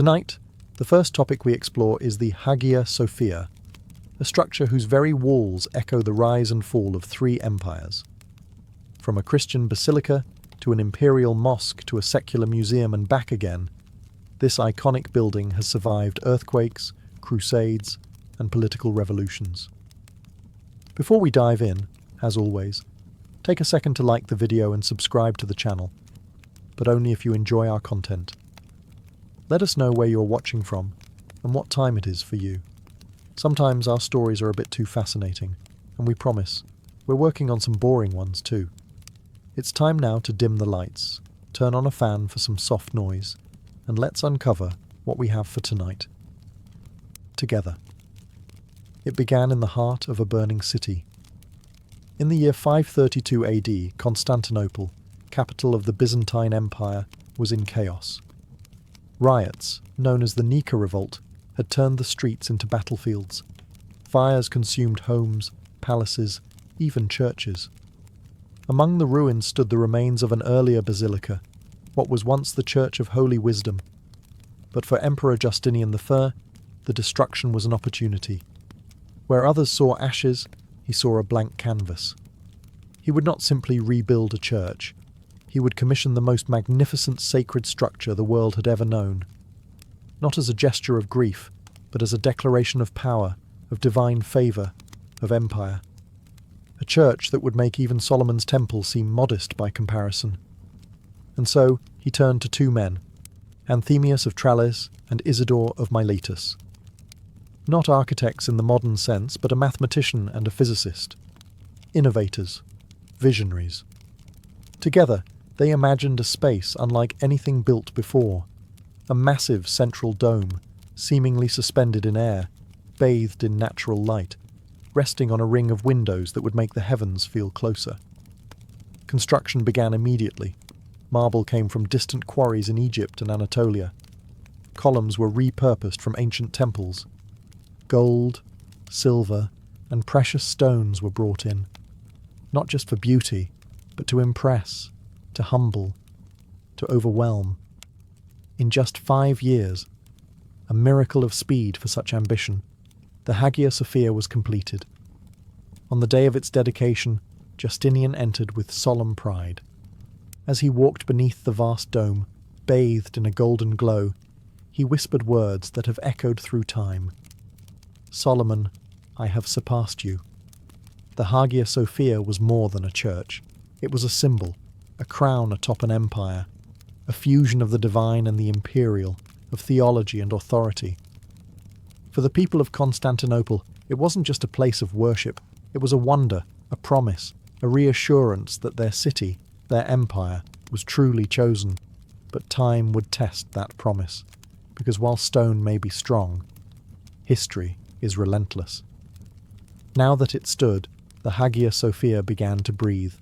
Tonight, the first topic we explore is the Hagia Sophia, a structure whose very walls echo the rise and fall of three empires. From a Christian basilica to an imperial mosque to a secular museum and back again, this iconic building has survived earthquakes, crusades, and political revolutions. Before we dive in, as always, take a second to like the video and subscribe to the channel, but only if you enjoy our content. Let us know where you're watching from and what time it is for you. Sometimes our stories are a bit too fascinating, and we promise, we're working on some boring ones too. It's time now to dim the lights, turn on a fan for some soft noise, and let's uncover what we have for tonight. Together. It began in the heart of a burning city. In the year 532 AD, Constantinople, capital of the Byzantine Empire, was in chaos. Riots, known as the Nika Revolt, had turned the streets into battlefields. Fires consumed homes, palaces, even churches. Among the ruins stood the remains of an earlier basilica, what was once the Church of Holy Wisdom. But for Emperor Justinian I, the destruction was an opportunity. Where others saw ashes, he saw a blank canvas. He would not simply rebuild a church. He would commission the most magnificent sacred structure the world had ever known. Not as a gesture of grief, but as a declaration of power, of divine favour, of empire. A church that would make even Solomon's temple seem modest by comparison. And so he turned to two men, Anthemius of Tralles and Isidore of Miletus. Not architects in the modern sense, but a mathematician and a physicist. Innovators, visionaries. Together, they imagined a space unlike anything built before. A massive central dome, seemingly suspended in air, bathed in natural light, resting on a ring of windows that would make the heavens feel closer. Construction began immediately. Marble came from distant quarries in Egypt and Anatolia. Columns were repurposed from ancient temples. Gold, silver, and precious stones were brought in, not just for beauty, but to impress, to humble, to overwhelm. In just 5 years, a miracle of speed for such ambition, the Hagia Sophia was completed. On the day of its dedication, Justinian entered with solemn pride. As he walked beneath the vast dome, bathed in a golden glow, he whispered words that have echoed through time. Solomon, I have surpassed you. The Hagia Sophia was more than a church. It was a symbol, a crown atop an empire, a fusion of the divine and the imperial, of theology and authority. For the people of Constantinople, it wasn't just a place of worship, it was a wonder, a promise, a reassurance that their city, their empire, was truly chosen. But time would test that promise, because while stone may be strong, history is relentless. Now that it stood, the Hagia Sophia began to breathe.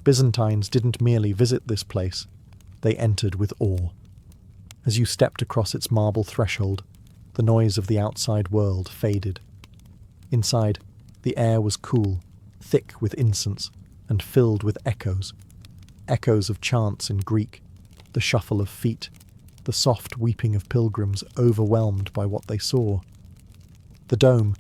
Byzantines didn't merely visit this place, they entered with awe. As you stepped across its marble threshold, the noise of the outside world faded. Inside, the air was cool, thick with incense, and filled with echoes. Echoes of chants in Greek, the shuffle of feet, the soft weeping of pilgrims overwhelmed by what they saw. The dome,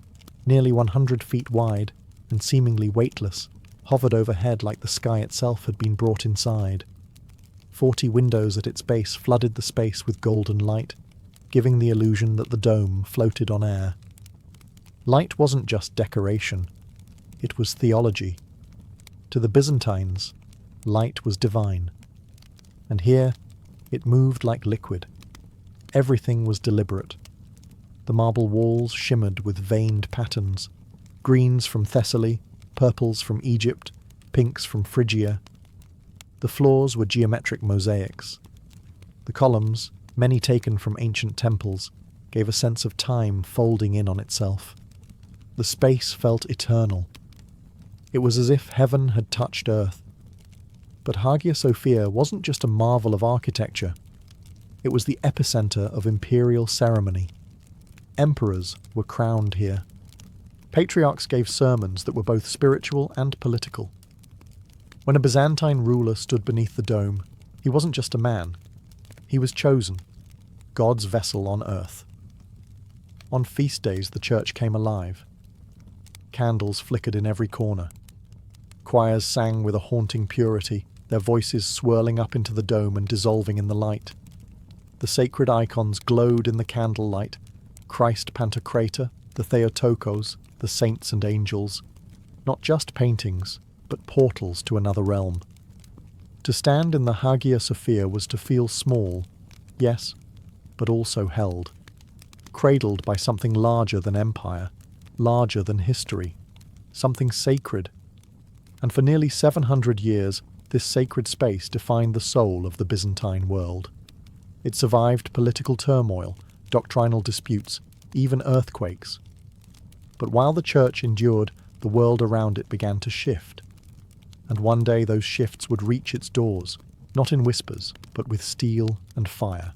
nearly 100 feet wide and seemingly weightless, hovered overhead like the sky itself had been brought inside. 40 windows at its base flooded the space with golden light, giving the illusion that the dome floated on air. Light wasn't just decoration, it was theology. To the Byzantines, light was divine. And here, it moved like liquid. Everything was deliberate. The marble walls shimmered with veined patterns, greens from Thessaly, purples from Egypt, pinks from Phrygia. The floors were geometric mosaics. The columns, many taken from ancient temples, gave a sense of time folding in on itself. The space felt eternal. It was as if heaven had touched earth. But Hagia Sophia wasn't just a marvel of architecture. It was the epicenter of imperial ceremony. Emperors were crowned here. Patriarchs gave sermons that were both spiritual and political. When a Byzantine ruler stood beneath the dome, he wasn't just a man. He was chosen. God's vessel on earth. On feast days the church came alive. Candles flickered in every corner. Choirs sang with a haunting purity, their voices swirling up into the dome and dissolving in the light. The sacred icons glowed in the candlelight: Christ Pantocrator, the Theotokos, the saints and angels. Not just paintings, but portals to another realm. To stand in the Hagia Sophia was to feel small, yes, but also held. Cradled by something larger than empire, larger than history, something sacred. And for nearly 700 years, this sacred space defined the soul of the Byzantine world. It survived political turmoil, doctrinal disputes, even earthquakes. But while the church endured, the world around it began to shift. And one day those shifts would reach its doors, not in whispers, but with steel and fire.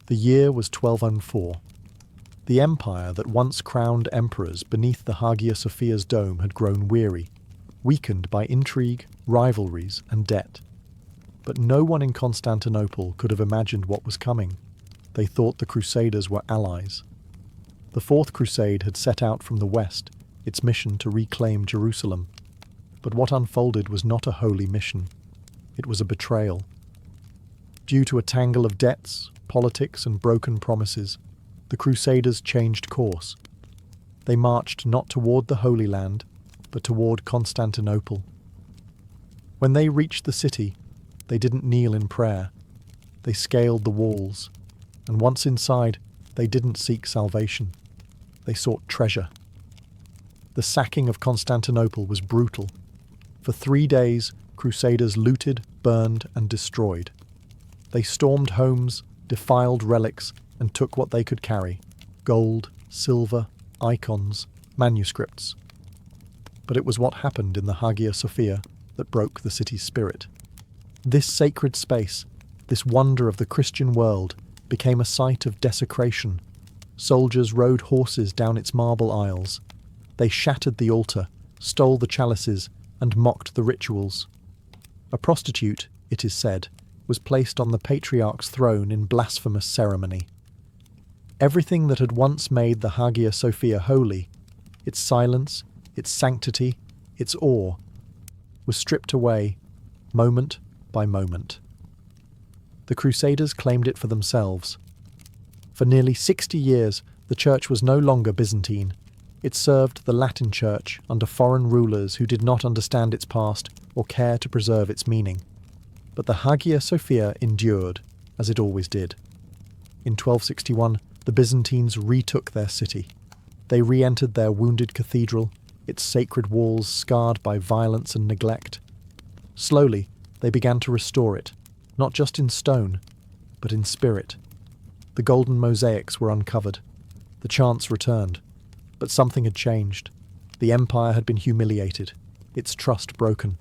The year was 1204. The empire that once crowned emperors beneath the Hagia Sophia's dome had grown weary, weakened by intrigue, rivalries, and debt. But no one in Constantinople could have imagined what was coming. They thought the Crusaders were allies. The Fourth Crusade had set out from the west, its mission to reclaim Jerusalem. But what unfolded was not a holy mission. It was a betrayal. Due to a tangle of debts, politics, and broken promises, the Crusaders changed course. They marched not toward the Holy Land, but toward Constantinople. When they reached the city, they didn't kneel in prayer. They scaled the walls, and once inside, they didn't seek salvation. They sought treasure. The sacking of Constantinople was brutal. For 3 days, Crusaders looted, burned, and destroyed. They stormed homes, defiled relics, and took what they could carry: gold, silver, icons, manuscripts. But it was what happened in the Hagia Sophia that broke the city's spirit. This sacred space, this wonder of the Christian world, became a site of desecration. Soldiers rode horses down its marble aisles. They shattered the altar, stole the chalices, and mocked the rituals. A prostitute, it is said, was placed on the patriarch's throne in blasphemous ceremony. Everything that had once made the Hagia Sophia holy, its silence, its sanctity, its awe, was stripped away, moment by moment. The Crusaders claimed it for themselves. For nearly 60 years, the church was no longer Byzantine. It served the Latin Church under foreign rulers who did not understand its past or care to preserve its meaning. But the Hagia Sophia endured, as it always did. In 1261, the Byzantines retook their city. They re-entered their wounded cathedral, its sacred walls scarred by violence and neglect. Slowly, they began to restore it, not just in stone, but in spirit. The golden mosaics were uncovered. The chants returned. But something had changed. The empire had been humiliated, its trust broken,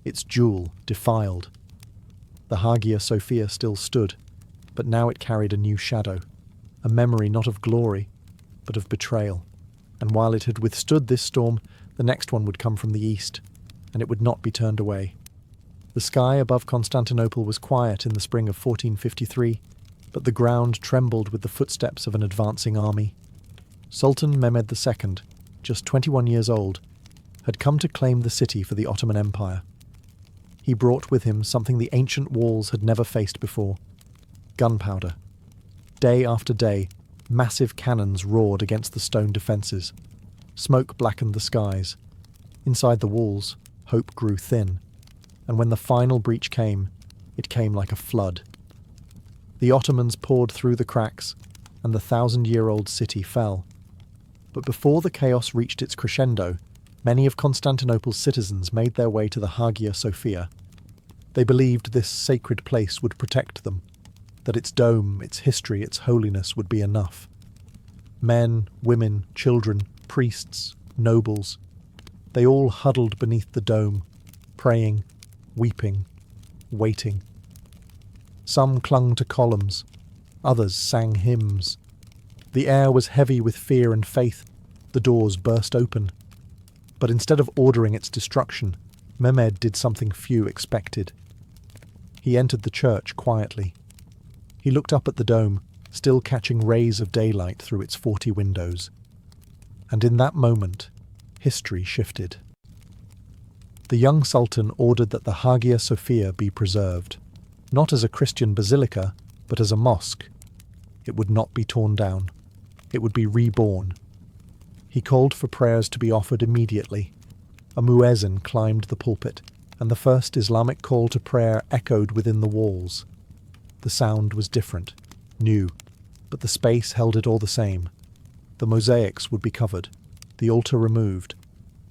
its jewel defiled. The Hagia Sophia still stood, but now it carried a new shadow, a memory not of glory, but of betrayal. And while it had withstood this storm, the next one would come from the east, and it would not be turned away. The sky above Constantinople was quiet in the spring of 1453, but the ground trembled with the footsteps of an advancing army. Sultan Mehmed II, just 21 years old, had come to claim the city for the Ottoman Empire. He brought with him something the ancient walls had never faced before: gunpowder. Day after day, massive cannons roared against the stone defences. Smoke blackened the skies. Inside the walls, hope grew thin, and when the final breach came, it came like a flood. The Ottomans poured through the cracks, and the 1,000-year-old city fell. But before the chaos reached its crescendo, many of Constantinople's citizens made their way to the Hagia Sophia. They believed this sacred place would protect them, that its dome, its history, its holiness would be enough. Men, women, children, priests, nobles, they all huddled beneath the dome, praying, weeping, waiting. Some clung to columns, others sang hymns. The air was heavy with fear and faith. The doors burst open. But instead of ordering its destruction, Mehmed did something few expected. He entered the church quietly. He looked up at the dome, still catching rays of daylight through its 40 windows. And in that moment, history shifted. The young Sultan ordered that the Hagia Sophia be preserved, not as a Christian basilica, but as a mosque. It would not be torn down. It would be reborn. He called for prayers to be offered immediately. A muezzin climbed the pulpit, and the first Islamic call to prayer echoed within the walls. The sound was different, new, but the space held it all the same. The mosaics would be covered, the altar removed.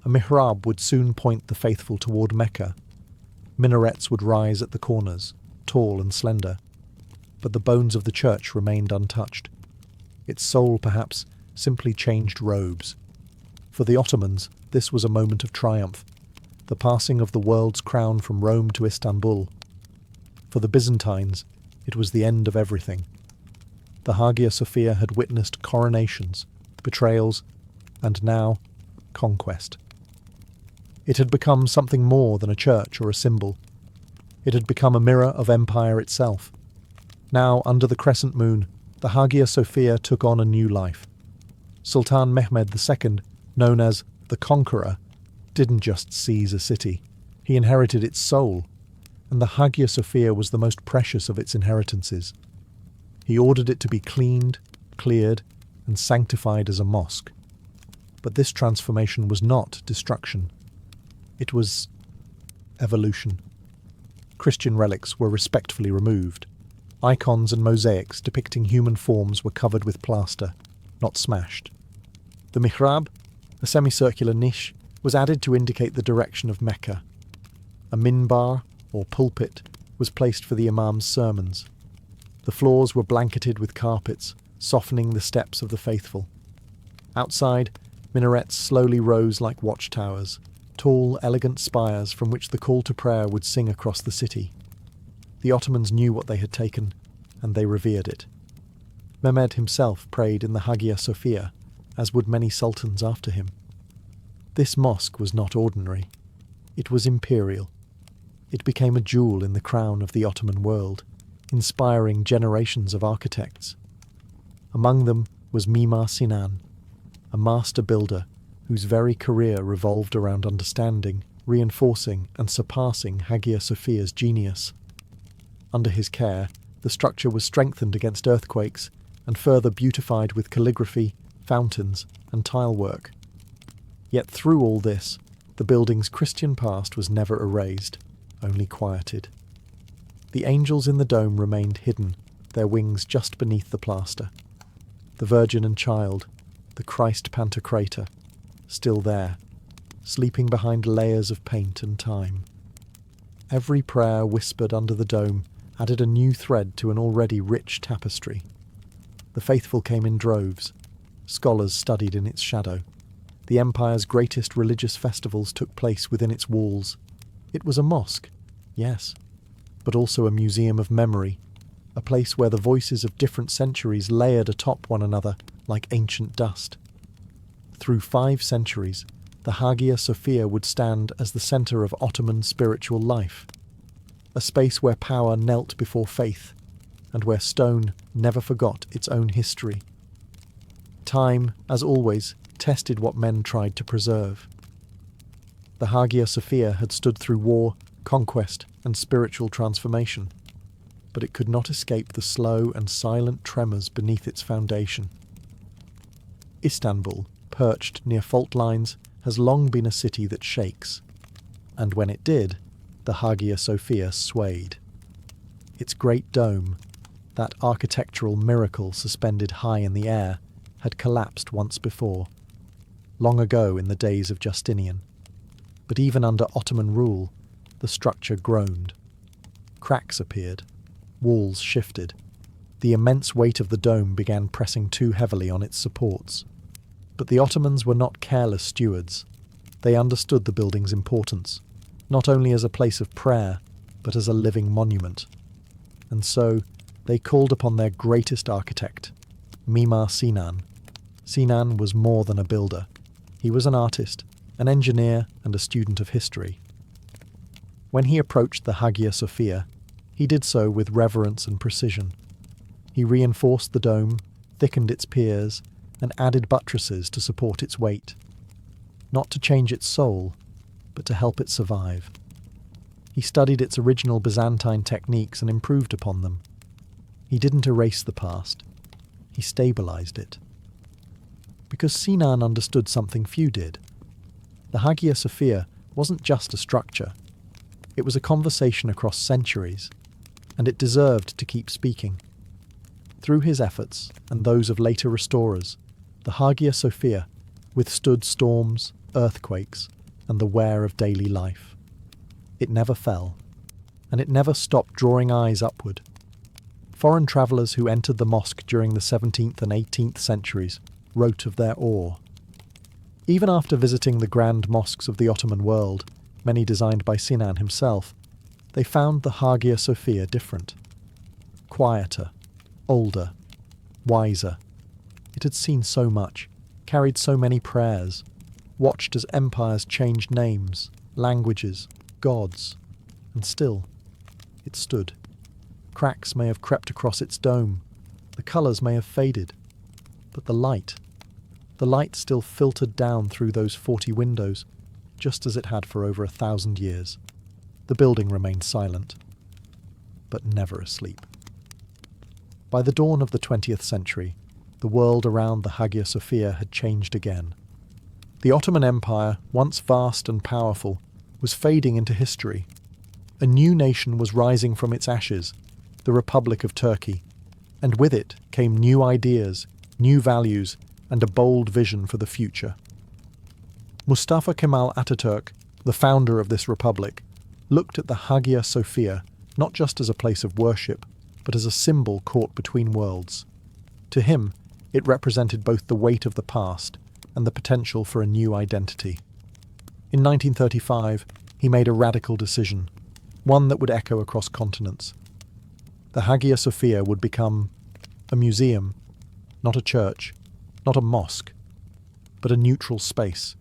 A mihrab would soon point the faithful toward Mecca. Minarets would rise at the corners, tall and slender. But the bones of the church remained untouched. Its soul, perhaps, simply changed robes. For the Ottomans, this was a moment of triumph, the passing of the world's crown from Rome to Istanbul. For the Byzantines, it was the end of everything. The Hagia Sophia had witnessed coronations, betrayals, and now, conquest. It had become something more than a church or a symbol. It had become a mirror of empire itself. Now, under the crescent moon, the Hagia Sophia took on a new life. Sultan Mehmed II, known as the Conqueror, didn't just seize a city. He inherited its soul, and the Hagia Sophia was the most precious of its inheritances. He ordered it to be cleaned, cleared, and sanctified as a mosque. But this transformation was not destruction. It was evolution. Christian relics were respectfully removed. Icons and mosaics depicting human forms were covered with plaster, not smashed. The mihrab, a semicircular niche, was added to indicate the direction of Mecca. A minbar, or pulpit, was placed for the imam's sermons. The floors were blanketed with carpets, softening the steps of the faithful. Outside, minarets slowly rose like watchtowers, tall, elegant spires from which the call to prayer would sing across the city. The Ottomans knew what they had taken, and they revered it. Mehmed himself prayed in the Hagia Sophia, as would many sultans after him. This mosque was not ordinary. It was imperial. It became a jewel in the crown of the Ottoman world, inspiring generations of architects. Among them was Mimar Sinan, a master builder whose very career revolved around understanding, reinforcing, and surpassing Hagia Sophia's genius. Under his care, the structure was strengthened against earthquakes and further beautified with calligraphy, fountains, and tilework. Yet through all this, the building's Christian past was never erased, only quieted. The angels in the dome remained hidden, their wings just beneath the plaster. The Virgin and Child, the Christ Pantocrator, still there, sleeping behind layers of paint and time. Every prayer whispered under the dome added a new thread to an already rich tapestry. The faithful came in droves. Scholars studied in its shadow. The empire's greatest religious festivals took place within its walls. It was a mosque, yes, but also a museum of memory, a place where the voices of different centuries layered atop one another like ancient dust. Through 5 centuries, the Hagia Sophia would stand as the centre of Ottoman spiritual life, a space where power knelt before faith, and where stone never forgot its own history. Time, as always, tested what men tried to preserve. The Hagia Sophia had stood through war, conquest, and spiritual transformation, but it could not escape the slow and silent tremors beneath its foundation. Istanbul, perched near fault lines, has long been a city that shakes, and when it did, the Hagia Sophia swayed. Its great dome, that architectural miracle suspended high in the air, had collapsed once before, long ago in the days of Justinian. But even under Ottoman rule, the structure groaned. Cracks appeared, walls shifted. The immense weight of the dome began pressing too heavily on its supports. But the Ottomans were not careless stewards. They understood the building's importance, not only as a place of prayer, but as a living monument. And so, they called upon their greatest architect, Mimar Sinan. Sinan was more than a builder. He was an artist, an engineer, and a student of history. When he approached the Hagia Sophia, he did so with reverence and precision. He reinforced the dome, thickened its piers, and added buttresses to support its weight. Not to change its soul, but to help it survive. He studied its original Byzantine techniques and improved upon them. He didn't erase the past. He stabilized it. Because Sinan understood something few did. The Hagia Sophia wasn't just a structure. It was a conversation across centuries, and it deserved to keep speaking. Through his efforts, and those of later restorers, the Hagia Sophia withstood storms, earthquakes, and the wear of daily life. It never fell, and it never stopped drawing eyes upward. Foreign travellers who entered the mosque during the 17th and 18th centuries wrote of their awe. Even after visiting the grand mosques of the Ottoman world, many designed by Sinan himself, they found the Hagia Sophia different. Quieter, older, wiser. It had seen so much, carried so many prayers, watched as empires changed names, languages, gods, and still, it stood. Cracks may have crept across its dome, the colours may have faded, but the light still filtered down through those 40 windows, just as it had for over 1,000 years. The building remained silent, but never asleep. By the dawn of the 20th century, the world around the Hagia Sophia had changed again. The Ottoman Empire, once vast and powerful, was fading into history. A new nation was rising from its ashes, the Republic of Turkey, and with it came new ideas, new values, and a bold vision for the future. Mustafa Kemal Ataturk, the founder of this republic, looked at the Hagia Sophia not just as a place of worship, but as a symbol caught between worlds. To him, it represented both the weight of the past and the potential for a new identity. In 1935, he made a radical decision, one that would echo across continents. The Hagia Sophia would become a museum, not a church, not a mosque, but a neutral space,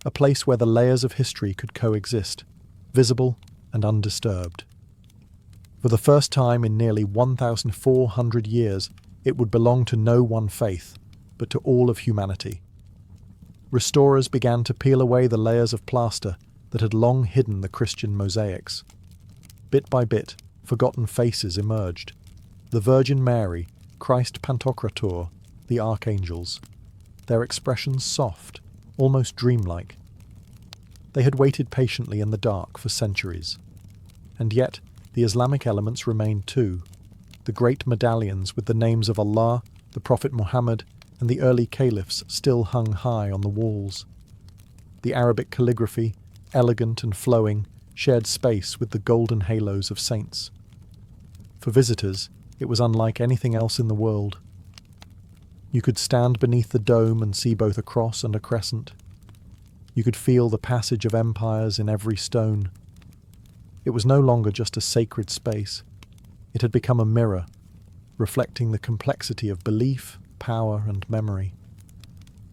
a place where the layers of history could coexist, visible and undisturbed. For the first time in nearly 1,400 years, it would belong to no one faith, but to all of humanity. Restorers began to peel away the layers of plaster that had long hidden the Christian mosaics. Bit by bit, forgotten faces emerged. The Virgin Mary, Christ Pantocrator, the archangels, their expressions soft, almost dreamlike. They had waited patiently in the dark for centuries. And yet, the Islamic elements remained too. The great medallions with the names of Allah, the Prophet Muhammad, and the early caliphs still hung high on the walls. The Arabic calligraphy, elegant and flowing, shared space with the golden halos of saints. For visitors, it was unlike anything else in the world. You could stand beneath the dome and see both a cross and a crescent. You could feel the passage of empires in every stone. It was no longer just a sacred space. It had become a mirror, reflecting the complexity of belief, power, and memory.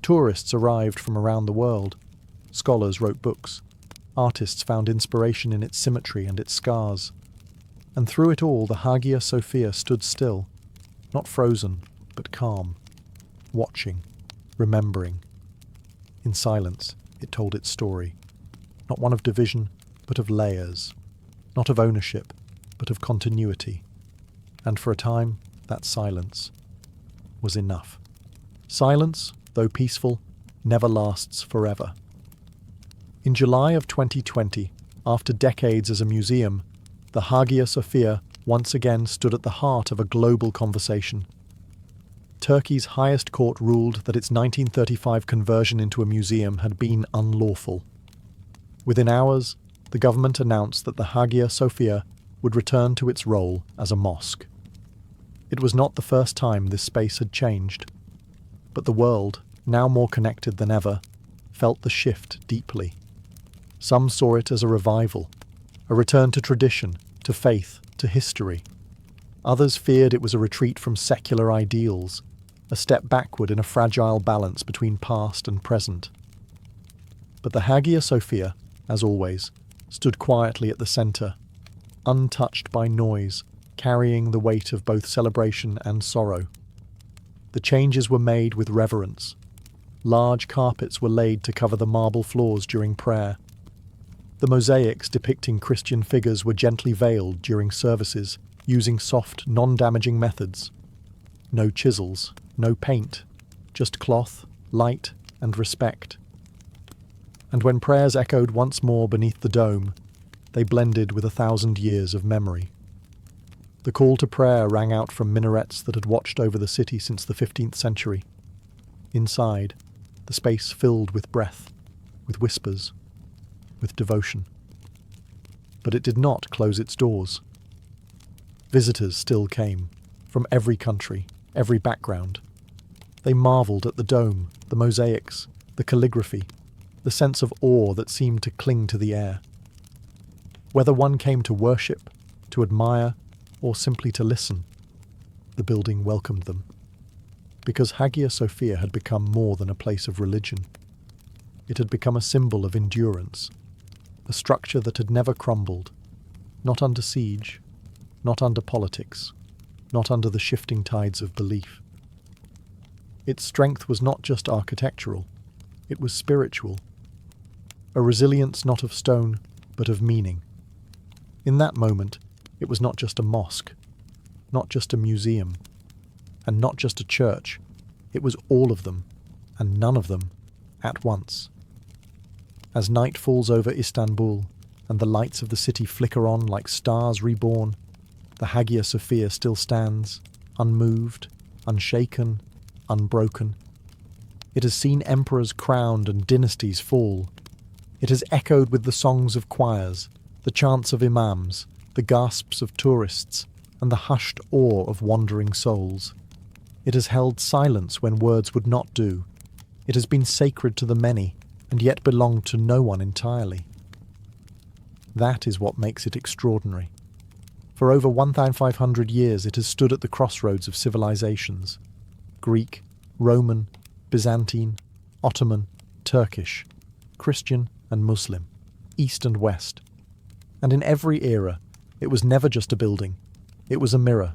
Tourists arrived from around the world. Scholars wrote books. Artists found inspiration in its symmetry and its scars. And through it all, the Hagia Sophia stood still, not frozen, but calm, watching, remembering. In silence, it told its story, not one of division, but of layers, not of ownership, but of continuity. And for a time, that silence was enough. Silence, though peaceful, never lasts forever. In July of 2020, after decades as a museum, the Hagia Sophia once again stood at the heart of a global conversation. Turkey's highest court ruled that its 1935 conversion into a museum had been unlawful. Within hours, the government announced that the Hagia Sophia would return to its role as a mosque. It was not the first time this space had changed, but the world, now more connected than ever, felt the shift deeply. Some saw it as a revival, a return to tradition, to faith, to history. Others feared it was a retreat from secular ideals, a step backward in a fragile balance between past and present. But the Hagia Sophia, as always, stood quietly at the centre, untouched by noise, carrying the weight of both celebration and sorrow. The changes were made with reverence. Large carpets were laid to cover the marble floors during prayer. The mosaics depicting Christian figures were gently veiled during services, using soft, non-damaging methods. No chisels, no paint, just cloth, light, and respect. And when prayers echoed once more beneath the dome, they blended with 1,000 years of memory. The call to prayer rang out from minarets that had watched over the city since the 15th century. Inside, the space filled with breath, with whispers, with devotion. But it did not close its doors. Visitors still came, from every country, every background. They marvelled at the dome, the mosaics, the calligraphy, the sense of awe that seemed to cling to the air. Whether one came to worship, to admire, or simply to listen, the building welcomed them. Because Hagia Sophia had become more than a place of religion. It had become a symbol of endurance, a structure that had never crumbled, not under siege, not under politics, not under the shifting tides of belief. Its strength was not just architectural, it was spiritual, a resilience not of stone, but of meaning. In that moment, it was not just a mosque, not just a museum, and not just a church. It was all of them, and none of them, at once. As night falls over Istanbul, and the lights of the city flicker on like stars reborn, the Hagia Sophia still stands, unmoved, unshaken, unbroken. It has seen emperors crowned and dynasties fall. It has echoed with the songs of choirs, the chants of imams, the gasps of tourists, and the hushed awe of wandering souls. It has held silence when words would not do. It has been sacred to the many, and yet belonged to no one entirely. That is what makes it extraordinary. For over 1,500 years it has stood at the crossroads of civilizations. Greek, Roman, Byzantine, Ottoman, Turkish, Christian and Muslim, East and West. And in every era, it was never just a building. It was a mirror,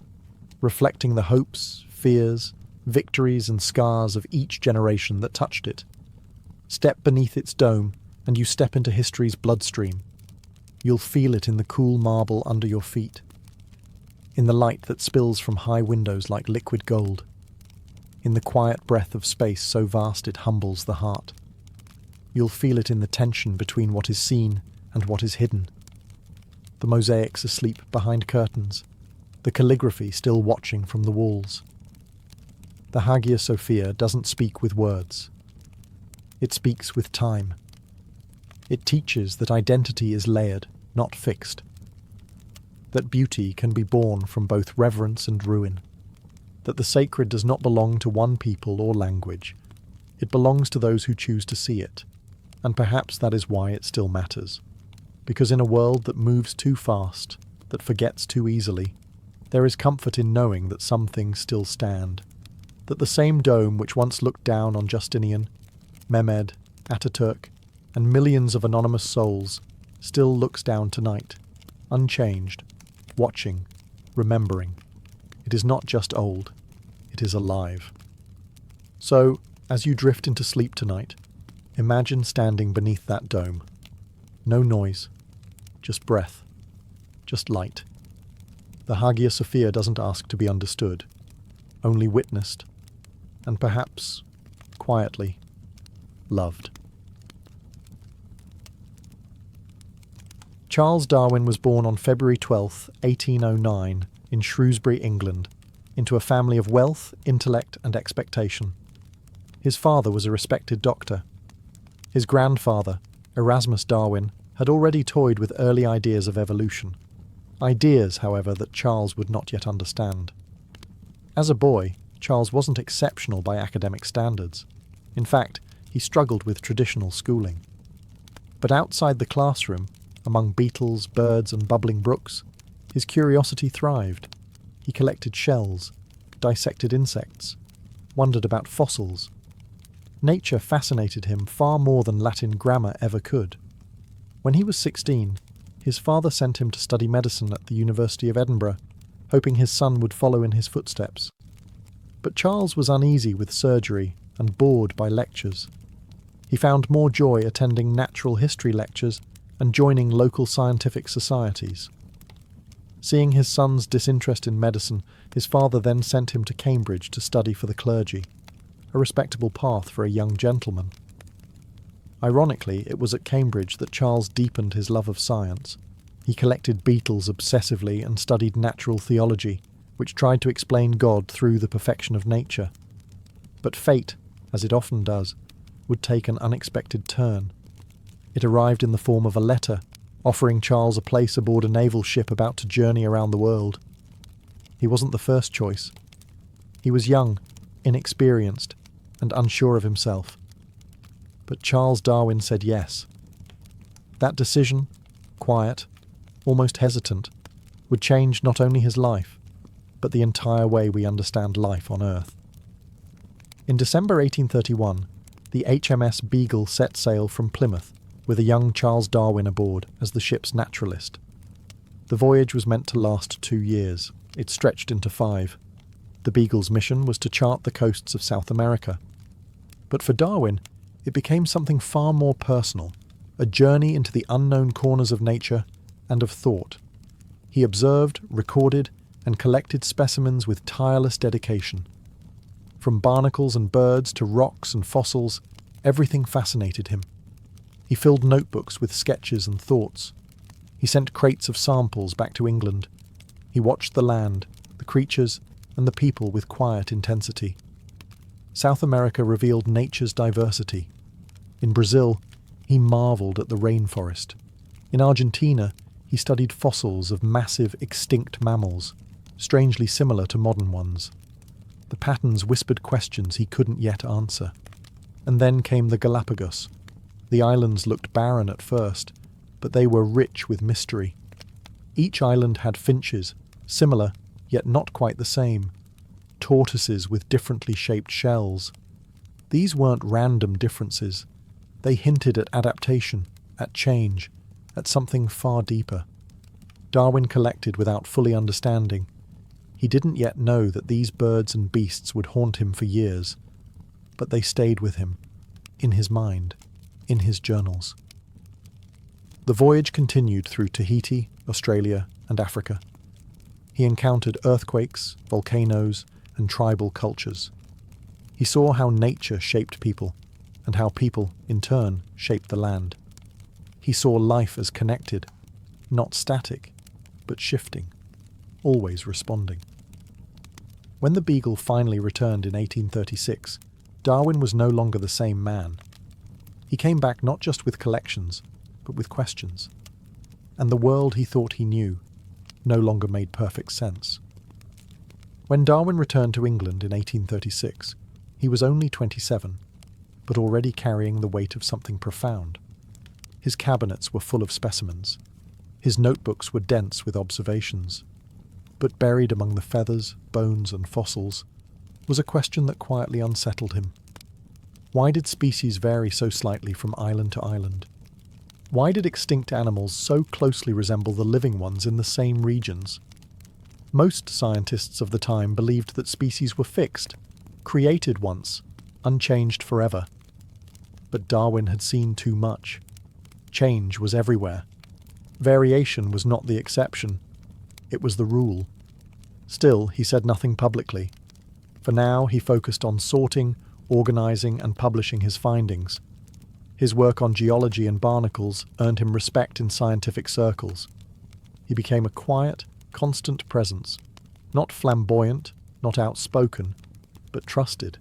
reflecting the hopes, fears, victories and scars of each generation that touched it. Step beneath its dome, and you step into history's bloodstream. You'll feel it in the cool marble under your feet, in the light that spills from high windows like liquid gold, in the quiet breath of space so vast it humbles the heart. You'll feel it in the tension between what is seen and what is hidden. The mosaics asleep behind curtains, the calligraphy still watching from the walls. The Hagia Sophia doesn't speak with words. It speaks with time. It teaches that identity is layered, not fixed. That beauty can be born from both reverence and ruin. That the sacred does not belong to one people or language. It belongs to those who choose to see it. And perhaps that is why it still matters. Because in a world that moves too fast, that forgets too easily, there is comfort in knowing that some things still stand. That the same dome which once looked down on Justinian, Mehmed, Ataturk, and millions of anonymous souls still looks down tonight, unchanged, watching, remembering. It is not just old, it is alive. So, as you drift into sleep tonight, imagine standing beneath that dome. No noise, just breath, just light. The Hagia Sophia doesn't ask to be understood, only witnessed, and perhaps, quietly, loved. Charles Darwin was born on February 12, 1809, in Shrewsbury, England, into a family of wealth, intellect and expectation. His father was a respected doctor. His grandfather, Erasmus Darwin, had already toyed with early ideas of evolution. Ideas, however, that Charles would not yet understand. As a boy, Charles wasn't exceptional by academic standards. In fact, he struggled with traditional schooling. But outside the classroom, among beetles, birds and bubbling brooks, his curiosity thrived. He collected shells, dissected insects, wondered about fossils. Nature fascinated him far more than Latin grammar ever could. When he was 16, his father sent him to study medicine at the University of Edinburgh, hoping his son would follow in his footsteps. But Charles was uneasy with surgery and bored by lectures. He found more joy attending natural history lectures and joining local scientific societies. Seeing his son's disinterest in medicine, his father then sent him to Cambridge to study for the clergy, a respectable path for a young gentleman. Ironically, it was at Cambridge that Charles deepened his love of science. He collected beetles obsessively and studied natural theology, which tried to explain God through the perfection of nature. But fate, as it often does, would take an unexpected turn. It arrived in the form of a letter, offering Charles a place aboard a naval ship about to journey around the world. He wasn't the first choice. He was young, inexperienced, and unsure of himself. But Charles Darwin said yes. That decision, quiet, almost hesitant, would change not only his life, but the entire way we understand life on Earth. In December 1831, the HMS Beagle set sail from Plymouth, with a young Charles Darwin aboard as the ship's naturalist. The voyage was meant to last 2 years. It stretched into 5. The Beagle's mission was to chart the coasts of South America. But for Darwin, it became something far more personal, a journey into the unknown corners of nature and of thought. He observed, recorded, and collected specimens with tireless dedication. From barnacles and birds to rocks and fossils, everything fascinated him. He filled notebooks with sketches and thoughts. He sent crates of samples back to England. He watched the land, the creatures, and the people with quiet intensity. South America revealed nature's diversity. In Brazil, he marvelled at the rainforest. In Argentina, he studied fossils of massive extinct mammals, strangely similar to modern ones. The patterns whispered questions he couldn't yet answer. And then came the Galapagos. The islands looked barren at first, but they were rich with mystery. Each island had finches, similar, yet not quite the same. Tortoises with differently shaped shells. These weren't random differences. They hinted at adaptation, at change, at something far deeper. Darwin collected without fully understanding. He didn't yet know that these birds and beasts would haunt him for years, but they stayed with him, in his mind, in his journals. The voyage continued through Tahiti, Australia, and Africa. He encountered earthquakes, volcanoes, and tribal cultures. He saw how nature shaped people, and how people, in turn, shaped the land. He saw life as connected, not static, but shifting, always responding. When the Beagle finally returned in 1836, Darwin was no longer the same man. He came back not just with collections, but with questions. And the world he thought he knew no longer made perfect sense. When Darwin returned to England in 1836, he was only 27, but already carrying the weight of something profound. His cabinets were full of specimens. His notebooks were dense with observations. But buried among the feathers, bones, and fossils was a question that quietly unsettled him. Why did species vary so slightly from island to island? Why did extinct animals so closely resemble the living ones in the same regions? Most scientists of the time believed that species were fixed, created once, unchanged forever. But Darwin had seen too much. Change was everywhere. Variation was not the exception. It was the rule. Still, he said nothing publicly. For now, he focused on sorting, organising, and publishing his findings. His work on geology and barnacles earned him respect in scientific circles. He became a quiet, constant presence, not flamboyant, not outspoken, but trusted.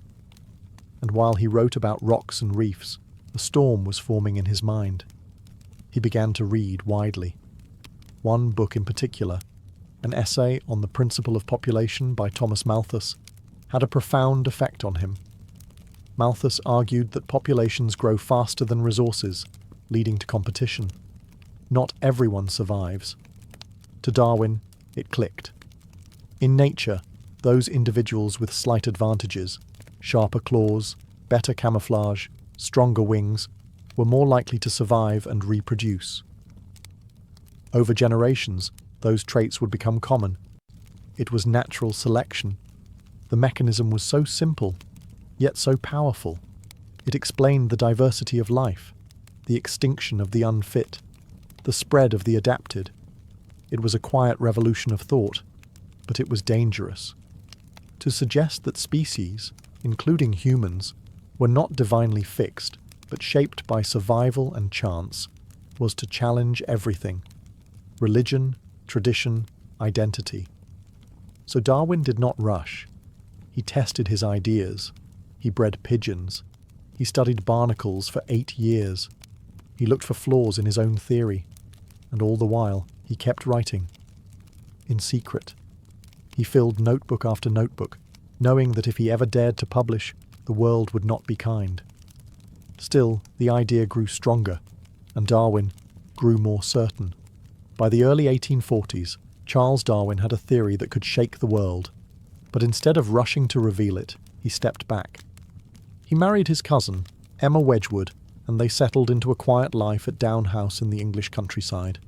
And while he wrote about rocks and reefs, a storm was forming in his mind. He began to read widely. One book in particular, an essay on the principle of population by Thomas Malthus, had a profound effect on him. Malthus argued that populations grow faster than resources, leading to competition. Not everyone survives. To Darwin, it clicked. In nature, those individuals with slight advantages, sharper claws, better camouflage, stronger wings, were more likely to survive and reproduce. Over generations, those traits would become common. It was natural selection. The mechanism was so simple, yet so powerful. It explained the diversity of life, the extinction of the unfit, the spread of the adapted. It was a quiet revolution of thought, but it was dangerous. To suggest that species, including humans, were not divinely fixed, but shaped by survival and chance, was to challenge everything: religion, tradition, identity. So Darwin did not rush. He tested his ideas. He bred pigeons. He studied barnacles for 8 years. He looked for flaws in his own theory. And all the while, he kept writing. In secret. He filled notebook after notebook, knowing that if he ever dared to publish, the world would not be kind. Still, the idea grew stronger, and Darwin grew more certain. By the early 1840s, Charles Darwin had a theory that could shake the world, but instead of rushing to reveal it, he stepped back. He married his cousin, Emma Wedgwood, and they settled into a quiet life at Down House in the English countryside.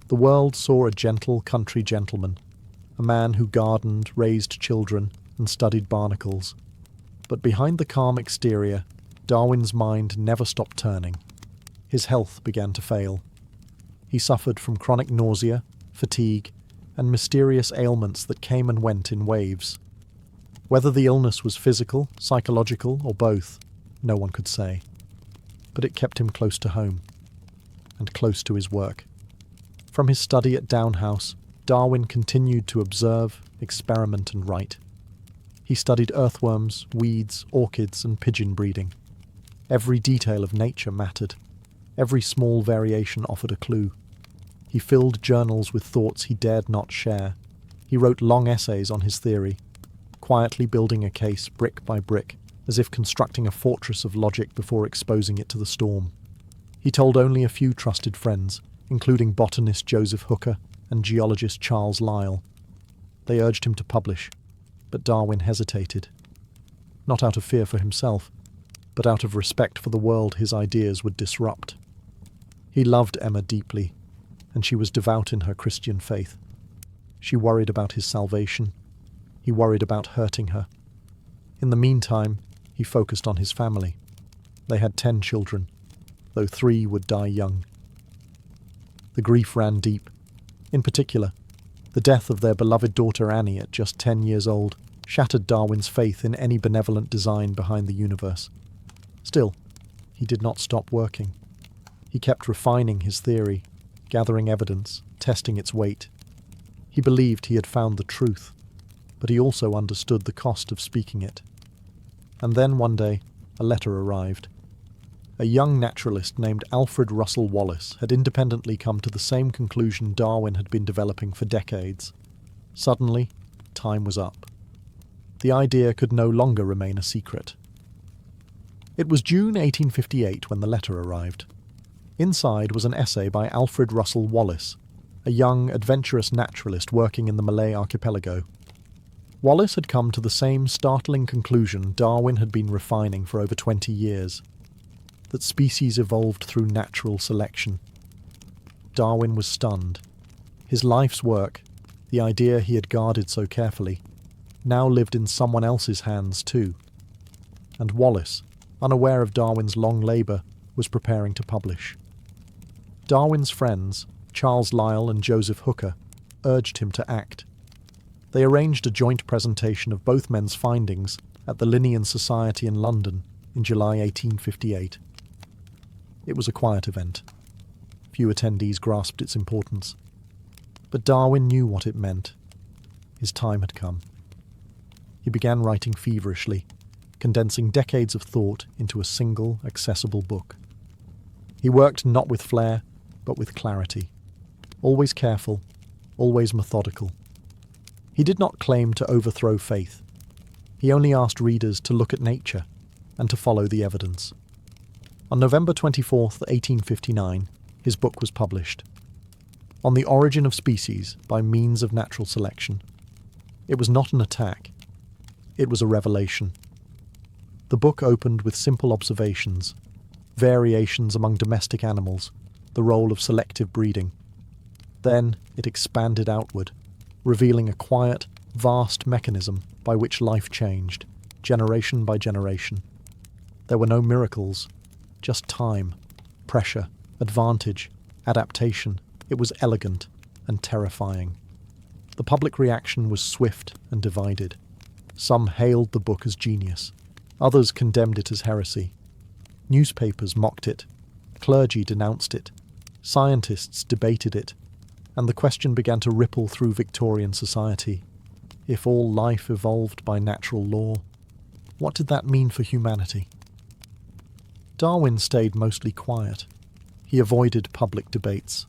The world saw a gentle country gentleman, a man who gardened, raised children, and studied barnacles. But behind the calm exterior, Darwin's mind never stopped turning. His health began to fail. He suffered from chronic nausea, fatigue, and mysterious ailments that came and went in waves. Whether the illness was physical, psychological, or both, no one could say. But it kept him close to home, and close to his work. From his study at Down House, Darwin continued to observe, experiment, and write. He studied earthworms, weeds, orchids, and pigeon breeding. Every detail of nature mattered. Every small variation offered a clue. He filled journals with thoughts he dared not share. He wrote long essays on his theory, quietly building a case brick by brick, as if constructing a fortress of logic before exposing it to the storm. He told only a few trusted friends, including botanist Joseph Hooker and geologist Charles Lyell. They urged him to publish, but Darwin hesitated. Not out of fear for himself, but out of respect for the world his ideas would disrupt. He loved Emma deeply, and she was devout in her Christian faith. She worried about his salvation. He worried about hurting her. In the meantime, he focused on his family. They had 10 children, though 3 would die young. The grief ran deep. In particular, the death of their beloved daughter Annie at just 10 years old shattered Darwin's faith in any benevolent design behind the universe. Still, he did not stop working. He kept refining his theory, gathering evidence, testing its weight. He believed he had found the truth, but he also understood the cost of speaking it. And then one day, a letter arrived. A young naturalist named Alfred Russel Wallace had independently come to the same conclusion Darwin had been developing for decades. Suddenly, time was up. The idea could no longer remain a secret. It was June 1858 when the letter arrived. Inside was an essay by Alfred Russel Wallace, a young, adventurous naturalist working in the Malay archipelago. Wallace had come to the same startling conclusion Darwin had been refining for over 20 years, that species evolved through natural selection. Darwin was stunned. His life's work, the idea he had guarded so carefully, now lived in someone else's hands too. And Wallace, unaware of Darwin's long labour, was preparing to publish. Darwin's friends, Charles Lyell and Joseph Hooker, urged him to act. They arranged a joint presentation of both men's findings at the Linnean Society in London in July 1858. It was a quiet event. Few attendees grasped its importance. But Darwin knew what it meant. His time had come. He began writing feverishly, condensing decades of thought into a single, accessible book. He worked not with flair, but with clarity. Always careful, always methodical. He did not claim to overthrow faith. He only asked readers to look at nature and to follow the evidence. On November 24, 1859, his book was published. On the Origin of Species by Means of Natural Selection. It was not an attack. It was a revelation. The book opened with simple observations, variations among domestic animals, the role of selective breeding. Then it expanded outward, revealing a quiet, vast mechanism by which life changed, generation by generation. There were no miracles, just time, pressure, advantage, adaptation. It was elegant and terrifying. The public reaction was swift and divided. Some hailed the book as genius. Others condemned it as heresy. Newspapers mocked it. Clergy denounced it. Scientists debated it. And the question began to ripple through Victorian society. If all life evolved by natural law, what did that mean for humanity? Darwin stayed mostly quiet. He avoided public debates.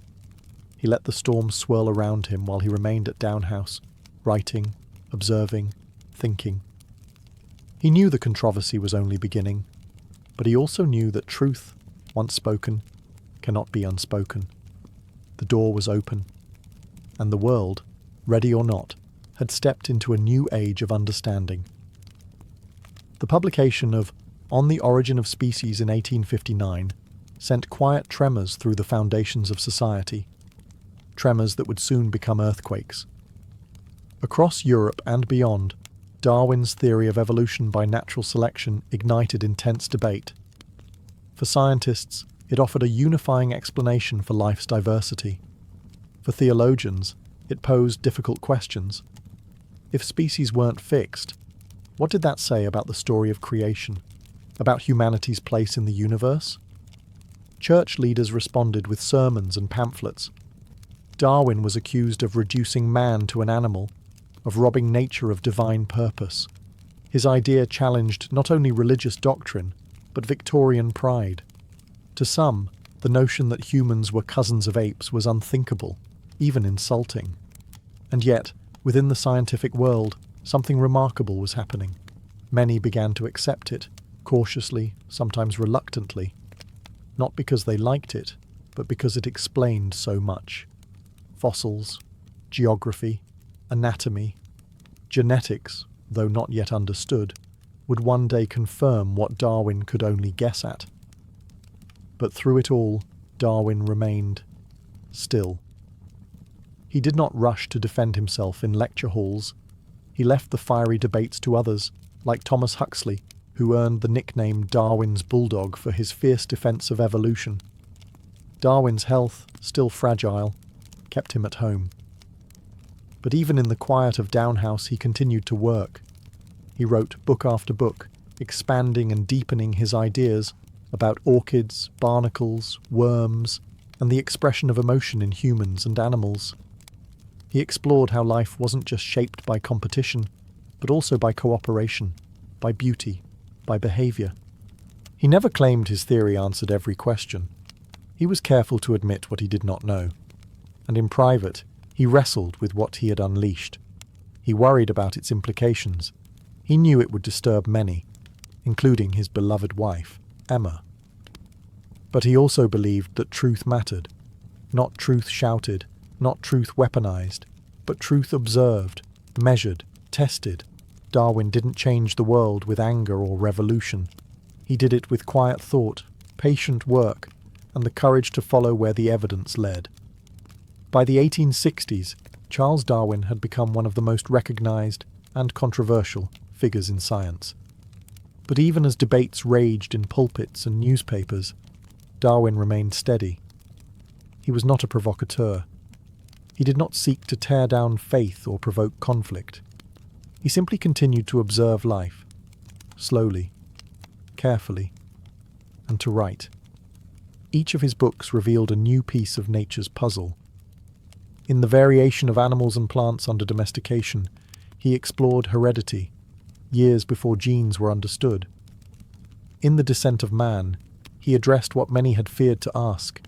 He let the storm swirl around him while he remained at Down House, writing, observing, thinking. He knew the controversy was only beginning, but he also knew that truth, once spoken, cannot be unspoken. The door was open, and the world, ready or not, had stepped into a new age of understanding. The publication of On the Origin of Species in 1859 sent quiet tremors through the foundations of society, tremors that would soon become earthquakes. Across Europe and beyond, Darwin's theory of evolution by natural selection ignited intense debate. For scientists, it offered a unifying explanation for life's diversity. For theologians, it posed difficult questions. If species weren't fixed, what did that say about the story of creation, about humanity's place in the universe? Church leaders responded with sermons and pamphlets. Darwin was accused of reducing man to an animal, of robbing nature of divine purpose. His idea challenged not only religious doctrine, but Victorian pride. To some, the notion that humans were cousins of apes was unthinkable, even insulting. And yet, within the scientific world, something remarkable was happening. Many began to accept it, cautiously, sometimes reluctantly, not because they liked it, but because it explained so much. Fossils, geography, anatomy, genetics, though not yet understood, would one day confirm what Darwin could only guess at. But through it all, Darwin remained still. He did not rush to defend himself in lecture halls. He left the fiery debates to others, like Thomas Huxley, who earned the nickname Darwin's Bulldog for his fierce defense of evolution. Darwin's health, still fragile, kept him at home. But even in the quiet of Down House, he continued to work. He wrote book after book, expanding and deepening his ideas about orchids, barnacles, worms, and the expression of emotion in humans and animals. He explored how life wasn't just shaped by competition, but also by cooperation, by beauty, by behaviour. He never claimed his theory answered every question. He was careful to admit what he did not know. And in private, he wrestled with what he had unleashed. He worried about its implications. He knew it would disturb many, including his beloved wife, Emma. But he also believed that truth mattered. Not truth shouted, not truth weaponized, but truth observed, measured, tested. Darwin didn't change the world with anger or revolution. He did it with quiet thought, patient work, and the courage to follow where the evidence led. By the 1860s, Charles Darwin had become one of the most recognized and controversial figures in science. But even as debates raged in pulpits and newspapers, Darwin remained steady. He was not a provocateur. He did not seek to tear down faith or provoke conflict. He simply continued to observe life, slowly, carefully, and to write. Each of his books revealed a new piece of nature's puzzle. In the variation of animals and plants under domestication, he explored heredity, years before genes were understood. In the descent of man, he addressed what many had feared to ask,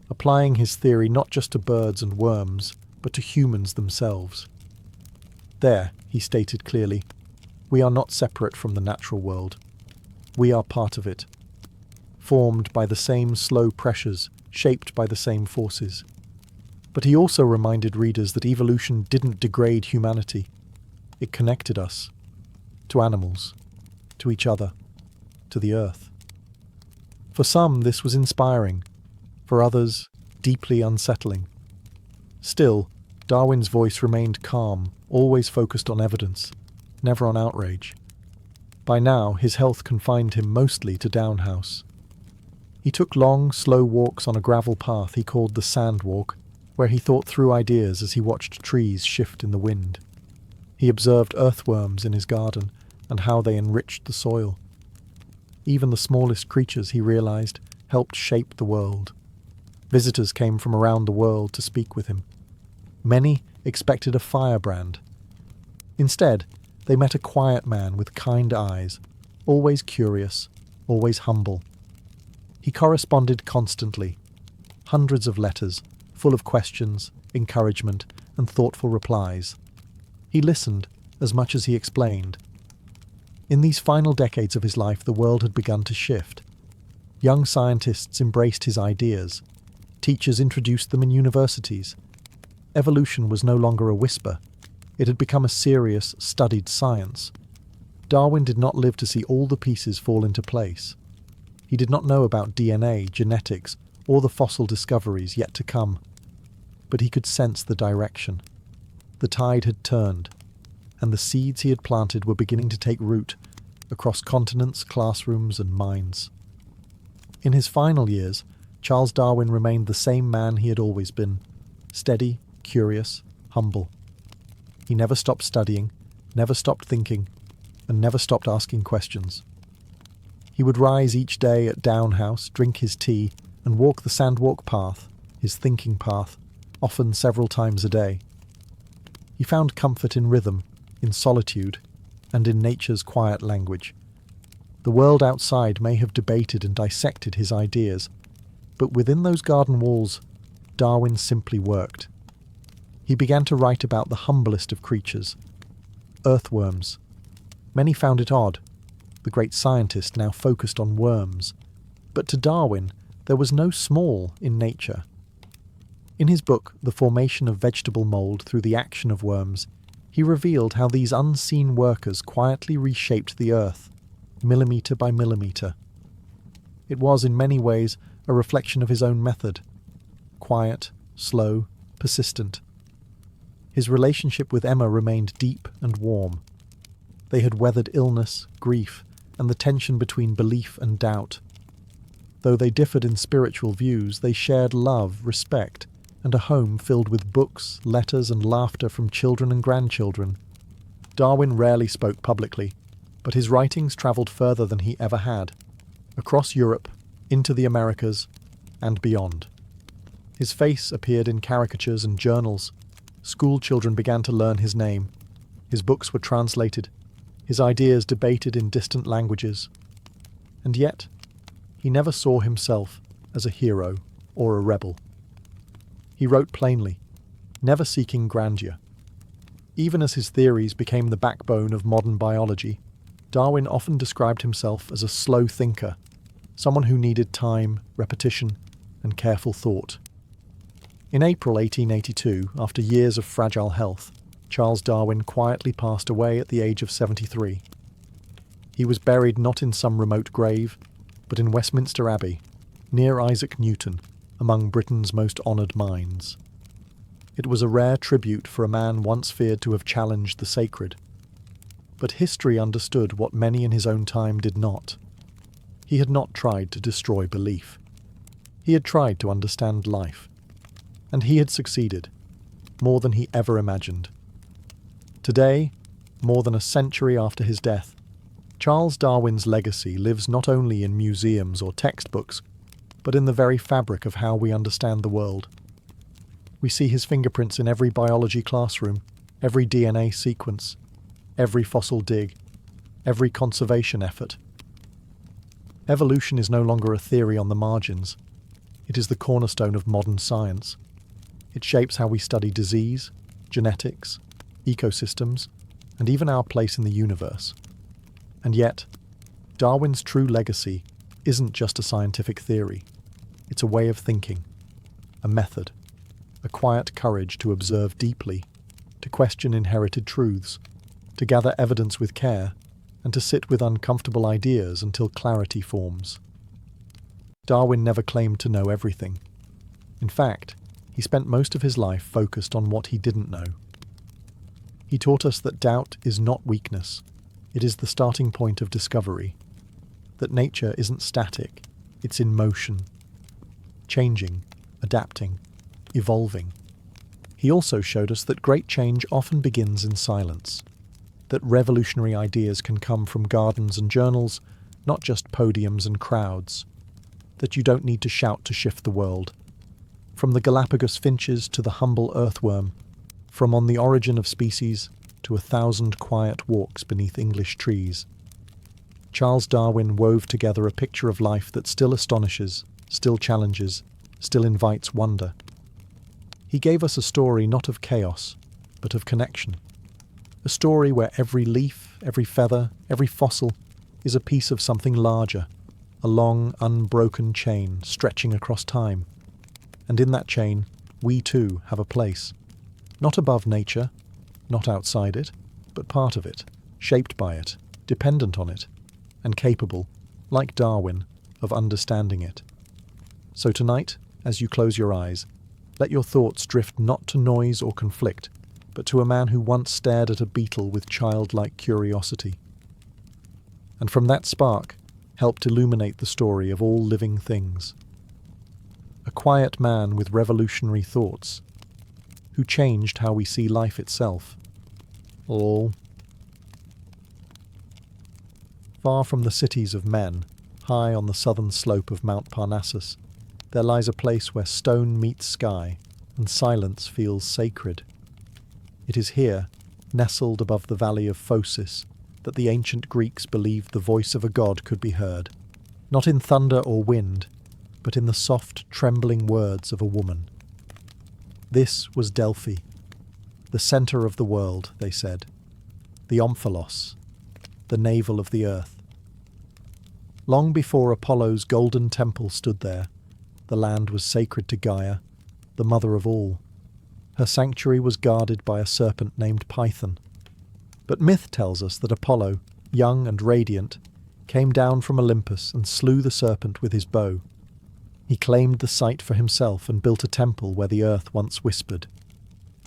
applying his theory not just to birds and worms, but to humans themselves. There, he stated clearly, we are not separate from the natural world. We are part of it, formed by the same slow pressures, shaped by the same forces. But he also reminded readers that evolution didn't degrade humanity. It connected us to animals, to each other, to the earth. For some, this was inspiring. For others, deeply unsettling. Still, Darwin's voice remained calm, always focused on evidence, never on outrage. By now, his health confined him mostly to Down House. He took long, slow walks on a gravel path he called the Sand Walk, where he thought through ideas as he watched trees shift in the wind. He observed earthworms in his garden and how they enriched the soil. Even the smallest creatures, he realized, helped shape the world. Visitors came from around the world to speak with him. Many expected a firebrand. Instead, they met a quiet man with kind eyes, always curious, always humble. He corresponded constantly, hundreds of letters, full of questions, encouragement, and thoughtful replies. He listened as much as he explained. In these final decades of his life, the world had begun to shift. Young scientists embraced his ideas. Teachers introduced them in universities. Evolution was no longer a whisper. It had become a serious, studied science. Darwin did not live to see all the pieces fall into place. He did not know about DNA, genetics, or the fossil discoveries yet to come. But he could sense the direction. The tide had turned, and the seeds he had planted were beginning to take root across continents, classrooms, and minds. In his final years, Charles Darwin remained the same man he had always been, steady, curious, humble. He never stopped studying, never stopped thinking, and never stopped asking questions. He would rise each day at Down House, drink his tea, and walk the sandwalk path, his thinking path, often several times a day. He found comfort in rhythm, in solitude, and in nature's quiet language. The world outside may have debated and dissected his ideas, but within those garden walls, Darwin simply worked. He began to write about the humblest of creatures, earthworms. Many found it odd. The great scientist now focused on worms. But to Darwin, there was no small in nature. In his book, The Formation of Vegetable Mold Through the Action of Worms, he revealed how these unseen workers quietly reshaped the earth, millimetre by millimetre. It was, in many ways, a reflection of his own method. Quiet, slow, persistent. His relationship with Emma remained deep and warm. They had weathered illness, grief, and the tension between belief and doubt. Though they differed in spiritual views, they shared love, respect, and a home filled with books, letters, and laughter from children and grandchildren. Darwin rarely spoke publicly, but his writings travelled further than he ever had, across Europe, into the Americas, and beyond. His face appeared in caricatures and journals. School children began to learn his name. His books were translated, his ideas debated in distant languages. And yet, he never saw himself as a hero or a rebel. He wrote plainly, never seeking grandeur. Even as his theories became the backbone of modern biology, Darwin often described himself as a slow thinker, someone who needed time, repetition, and careful thought. In April 1882, after years of fragile health, Charles Darwin quietly passed away at the age of 73. He was buried not in some remote grave, but in Westminster Abbey, near Isaac Newton, among Britain's most honoured minds. It was a rare tribute for a man once feared to have challenged the sacred. But history understood what many in his own time did not. He had not tried to destroy belief. He had tried to understand life. And he had succeeded, more than he ever imagined. Today, more than a century after his death, Charles Darwin's legacy lives not only in museums or textbooks, but in the very fabric of how we understand the world. We see his fingerprints in every biology classroom, every DNA sequence, every fossil dig, every conservation effort. Evolution is no longer a theory on the margins. It is the cornerstone of modern science. It shapes how we study disease, genetics, ecosystems, and even our place in the universe. And yet, Darwin's true legacy isn't just a scientific theory. It's a way of thinking, a method, a quiet courage to observe deeply, to question inherited truths, to gather evidence with care, and to sit with uncomfortable ideas until clarity forms. Darwin never claimed to know everything. In fact, he spent most of his life focused on what he didn't know. He taught us that doubt is not weakness, it is the starting point of discovery, that nature isn't static, it's in motion, changing, adapting, evolving. He also showed us that great change often begins in silence, that revolutionary ideas can come from gardens and journals, not just podiums and crowds, that you don't need to shout to shift the world. From the Galapagos finches to the humble earthworm, from On the Origin of Species to 1,000 quiet walks beneath English trees, Charles Darwin wove together a picture of life that still astonishes, still challenges, still invites wonder. He gave us a story not of chaos, but of connection. A story where every leaf, every feather, every fossil is a piece of something larger, a long, unbroken chain stretching across time. And in that chain, we too have a place. Not above nature, not outside it, but part of it, shaped by it, dependent on it, and capable, like Darwin, of understanding it. So tonight, as you close your eyes, let your thoughts drift not to noise or conflict, but to a man who once stared at a beetle with childlike curiosity. And from that spark, helped illuminate the story of all living things. A quiet man with revolutionary thoughts, who changed how we see life itself. All. Far from the cities of men, high on the southern slope of Mount Parnassus, there lies a place where stone meets sky, and silence feels sacred. It is here, nestled above the valley of Phocis, that the ancient Greeks believed the voice of a god could be heard, not in thunder or wind, but in the soft, trembling words of a woman. This was Delphi, the centre of the world, they said, the omphalos, the navel of the earth. Long before Apollo's golden temple stood there, the land was sacred to Gaia, the mother of all. Her sanctuary was guarded by a serpent named Python. But myth tells us that Apollo, young and radiant, came down from Olympus and slew the serpent with his bow. He claimed the site for himself and built a temple where the earth once whispered.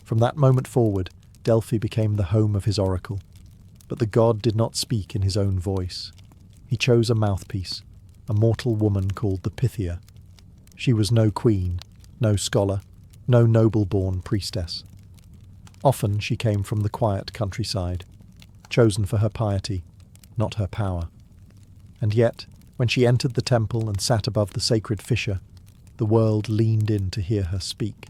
From that moment forward, Delphi became the home of his oracle. But the god did not speak in his own voice. He chose a mouthpiece, a mortal woman called the Pythia. She was no queen, no scholar, no noble-born priestess. Often she came from the quiet countryside, chosen for her piety, not her power. And yet, when she entered the temple and sat above the sacred fissure, the world leaned in to hear her speak.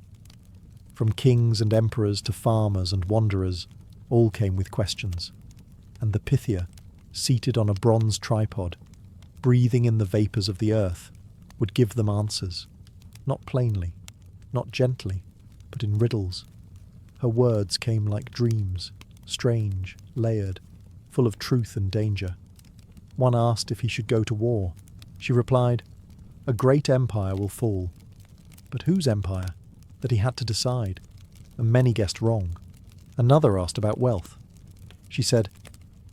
From kings and emperors to farmers and wanderers, all came with questions. And the Pythia, seated on a bronze tripod, breathing in the vapours of the earth, would give them answers, not plainly, not gently, but in riddles. Her words came like dreams, strange, layered, full of truth and danger. One asked if he should go to war. She replied, "A great empire will fall." But whose empire? That he had to decide. And many guessed wrong. Another asked about wealth. She said,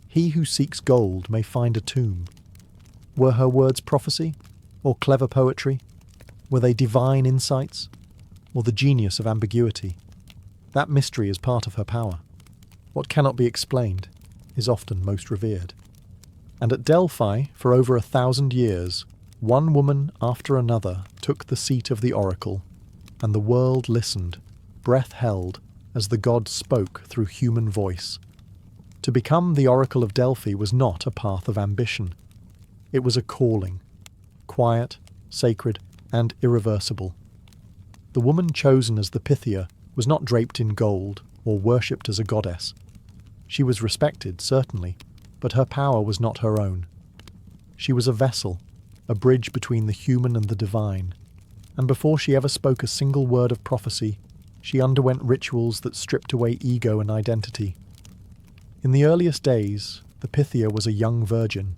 "He who seeks gold may find a tomb." Were her words prophecy? Or clever poetry? Were they divine insights? Or the genius of ambiguity? That mystery is part of her power. What cannot be explained is often most revered. And at Delphi, for over 1,000 years, one woman after another took the seat of the oracle, and the world listened, breath held, as the god spoke through human voice. To become the oracle of Delphi was not a path of ambition. It was a calling, quiet, sacred, and irreversible. The woman chosen as the Pythia was not draped in gold or worshipped as a goddess. She was respected, certainly, but her power was not her own. She was a vessel, a bridge between the human and the divine, and before she ever spoke a single word of prophecy, she underwent rituals that stripped away ego and identity. In the earliest days, the Pythia was a young virgin,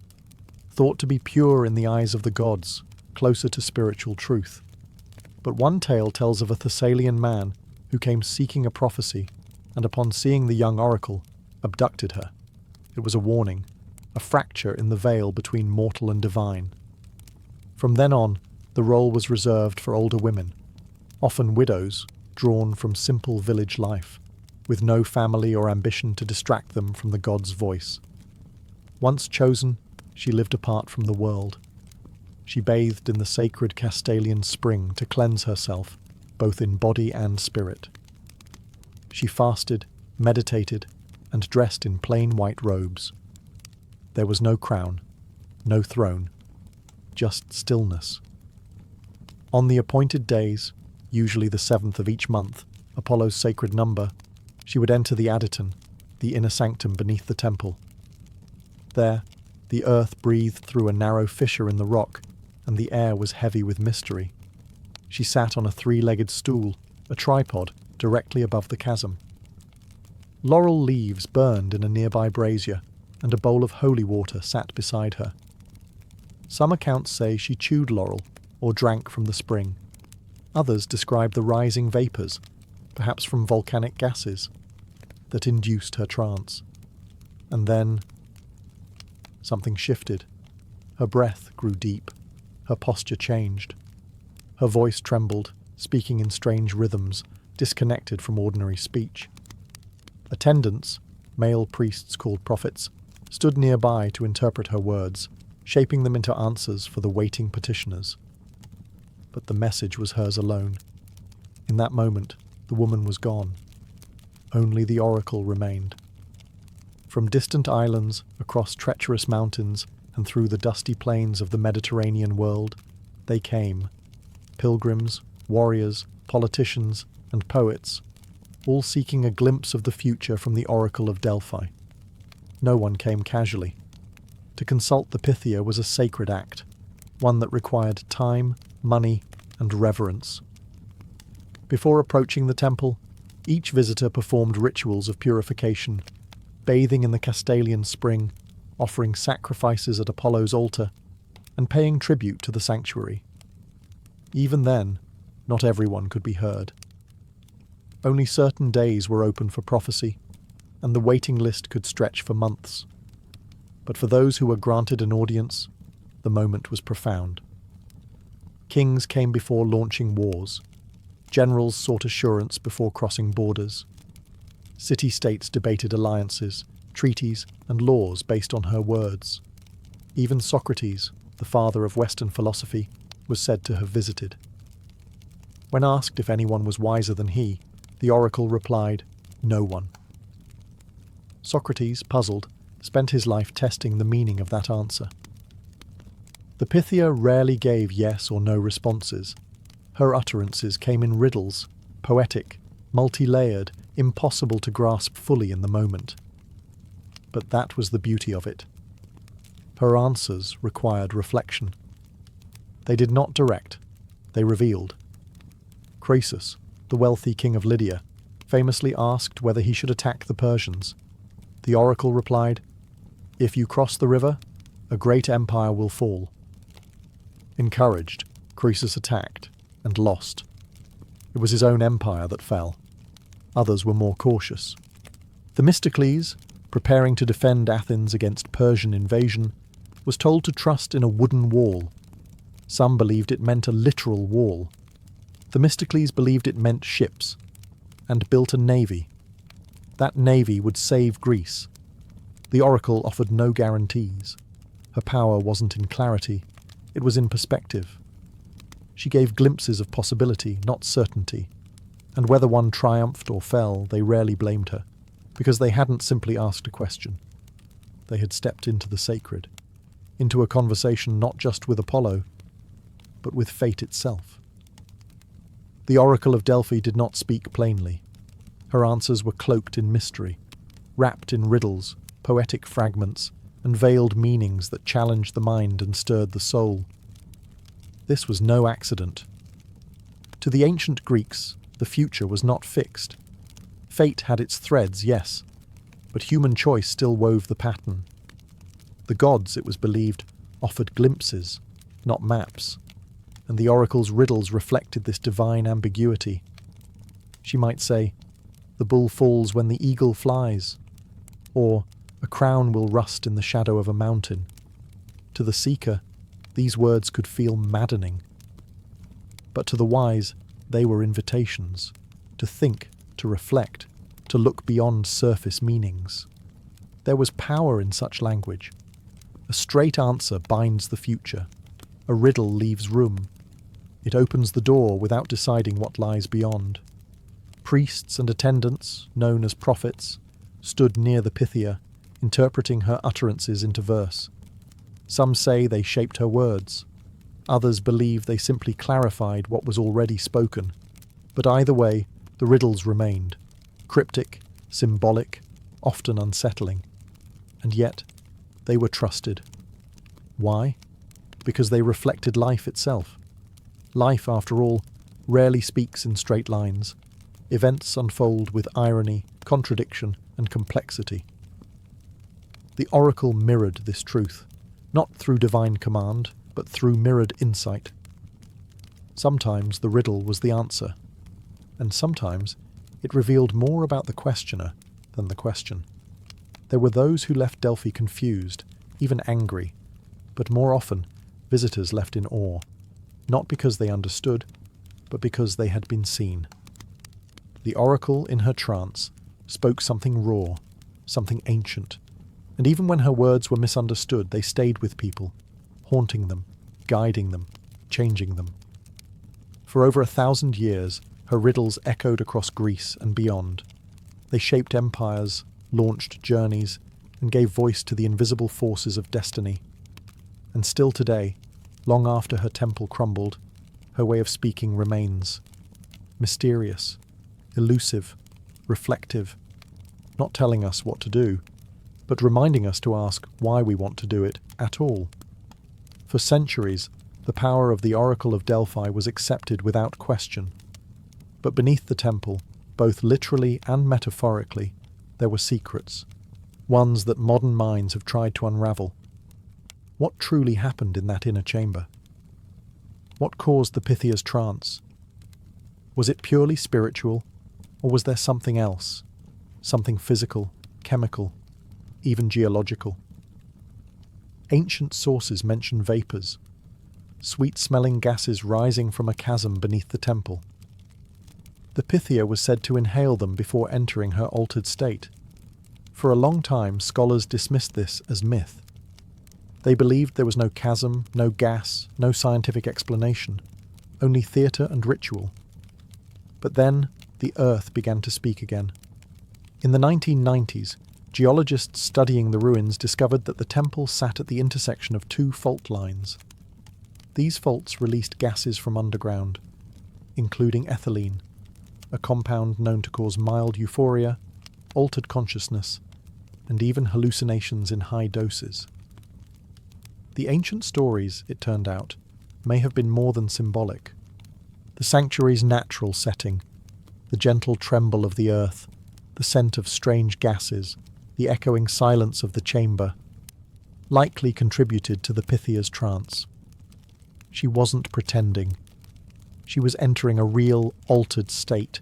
thought to be pure in the eyes of the gods, closer to spiritual truth. But one tale tells of a Thessalian man who came seeking a prophecy, and upon seeing the young oracle, abducted her. It was a warning, a fracture in the veil between mortal and divine. From then on, the role was reserved for older women, often widows, drawn from simple village life, with no family or ambition to distract them from the god's voice. Once chosen, she lived apart from the world. She bathed in the sacred Castalian spring to cleanse herself, both in body and spirit. She fasted, meditated, and dressed in plain white robes. There was no crown, no throne, just stillness. On the appointed days, usually the 7th of each month, Apollo's sacred number, she would enter the adyton, the inner sanctum beneath the temple. There, the earth breathed through a narrow fissure in the rock, and the air was heavy with mystery. She sat on a 3-legged stool, a tripod, directly above the chasm. Laurel leaves burned in a nearby brazier, and a bowl of holy water sat beside her. Some accounts say she chewed laurel, or drank from the spring. Others describe the rising vapours, perhaps from volcanic gases, that induced her trance. And then something shifted. Her breath grew deep. Her posture changed. Her voice trembled, speaking in strange rhythms, disconnected from ordinary speech. Attendants, male priests called prophets, stood nearby to interpret her words, shaping them into answers for the waiting petitioners. But the message was hers alone. In that moment, the woman was gone. Only the oracle remained. From distant islands, across treacherous mountains, and through the dusty plains of the Mediterranean world, they came. Pilgrims, warriors, politicians, and poets, all seeking a glimpse of the future from the oracle of Delphi. No one came casually. To consult the Pythia was a sacred act, one that required time, money, and reverence. Before approaching the temple, each visitor performed rituals of purification, bathing in the Castalian spring, offering sacrifices at Apollo's altar, and paying tribute to the sanctuary. Even then, not everyone could be heard. Only certain days were open for prophecy, and the waiting list could stretch for months. But for those who were granted an audience, the moment was profound. Kings came before launching wars. Generals sought assurance before crossing borders. City-states debated alliances, treaties, and laws based on her words. Even Socrates, the father of Western philosophy, was said to have visited. When asked if anyone was wiser than he, the oracle replied, "No one." Socrates, puzzled, spent his life testing the meaning of that answer. The Pythia rarely gave yes or no responses. Her utterances came in riddles, poetic, multi-layered, impossible to grasp fully in the moment. But that was the beauty of it. Her answers required reflection. They did not direct, they revealed. Croesus, the wealthy king of Lydia, famously asked whether he should attack the Persians. The oracle replied, "If you cross the river, a great empire will fall." Encouraged, Croesus attacked, and lost. It was his own empire that fell. Others were more cautious. Themistocles, preparing to defend Athens against Persian invasion, was told to trust in a wooden wall. Some believed it meant a literal wall. Themistocles believed it meant ships, and built a navy. That navy would save Greece. The oracle offered no guarantees. Her power wasn't in clarity, it was in perspective. She gave glimpses of possibility, not certainty, and whether one triumphed or fell, they rarely blamed her, because they hadn't simply asked a question. They had stepped into the sacred, into a conversation not just with Apollo, but with fate itself. The oracle of Delphi did not speak plainly. Her answers were cloaked in mystery, wrapped in riddles, poetic fragments, and veiled meanings that challenged the mind and stirred the soul. This was no accident. To the ancient Greeks, the future was not fixed. Fate had its threads, yes, but human choice still wove the pattern. The gods, it was believed, offered glimpses, not maps, and the oracle's riddles reflected this divine ambiguity. She might say, "The bull falls when the eagle flies," or "A crown will rust in the shadow of a mountain." To the seeker, these words could feel maddening. But to the wise, they were invitations. to think, to reflect, to look beyond surface meanings. There was power in such language. A straight answer binds the future. A riddle leaves room. It opens the door without deciding what lies beyond. Priests and attendants, known as prophets, stood near the Pythia, interpreting her utterances into verse. Some say they shaped her words. Others believe they simply clarified what was already spoken. But either way, the riddles remained. Cryptic, symbolic, often unsettling. And yet, they were trusted. Why? Because they reflected life itself. Life, after all, rarely speaks in straight lines. Events unfold with irony, contradiction, and complexity. The oracle mirrored this truth, not through divine command, but through mirrored insight. Sometimes the riddle was the answer, and sometimes it revealed more about the questioner than the question. There were those who left Delphi confused, even angry, but more often visitors left in awe, not because they understood, but because they had been seen. The oracle, in her trance, spoke something raw, something ancient, and even when her words were misunderstood, they stayed with people, haunting them, guiding them, changing them. For over 1,000 years, her riddles echoed across Greece and beyond. They shaped empires, launched journeys, and gave voice to the invisible forces of destiny. And still today, long after her temple crumbled, her way of speaking remains. Mysterious, elusive, reflective, not telling us what to do, but reminding us to ask why we want to do it at all. For centuries, the power of the Oracle of Delphi was accepted without question. But beneath the temple, both literally and metaphorically, there were secrets, ones that modern minds have tried to unravel. What truly happened in that inner chamber? What caused the Pythia's trance? Was it purely spiritual, or was there something else? Something physical, chemical, even geological? Ancient sources mention vapors, sweet-smelling gases rising from a chasm beneath the temple. The Pythia was said to inhale them before entering her altered state. For a long time, scholars dismissed this as myth. They believed there was no chasm, no gas, no scientific explanation, only theatre and ritual. But then, the earth began to speak again. In the 1990s, geologists studying the ruins discovered that the temple sat at the intersection of two fault lines. These faults released gases from underground, including ethylene, a compound known to cause mild euphoria, altered consciousness, and even hallucinations in high doses. The ancient stories, it turned out, may have been more than symbolic. The sanctuary's natural setting, the gentle tremble of the earth, the scent of strange gases, the echoing silence of the chamber, likely contributed to the Pythia's trance. She wasn't pretending. She was entering a real, altered state,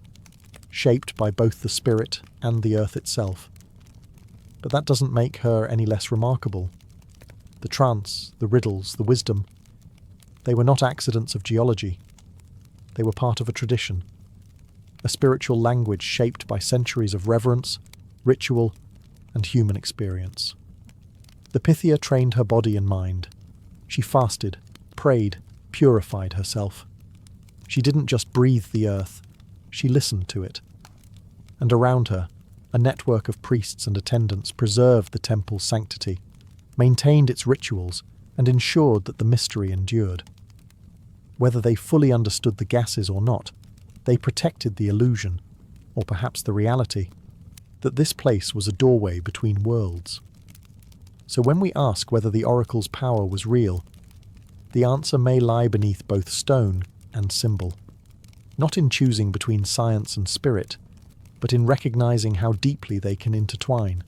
shaped by both the spirit and the earth itself. But that doesn't make her any less remarkable. The trance, the riddles, the wisdom, they were not accidents of geology. They were part of a tradition, a spiritual language shaped by centuries of reverence, ritual, and human experience. The Pythia trained her body and mind. She fasted, prayed, purified herself. She didn't just breathe the earth, she listened to it. And around her, a network of priests and attendants preserved the temple's sanctity, maintained its rituals, and ensured that the mystery endured. Whether they fully understood the gases or not, they protected the illusion, or perhaps the reality, that this place was a doorway between worlds. So when we ask whether the oracle's power was real, the answer may lie beneath both stone and symbol, not in choosing between science and spirit, but in recognizing how deeply they can intertwine.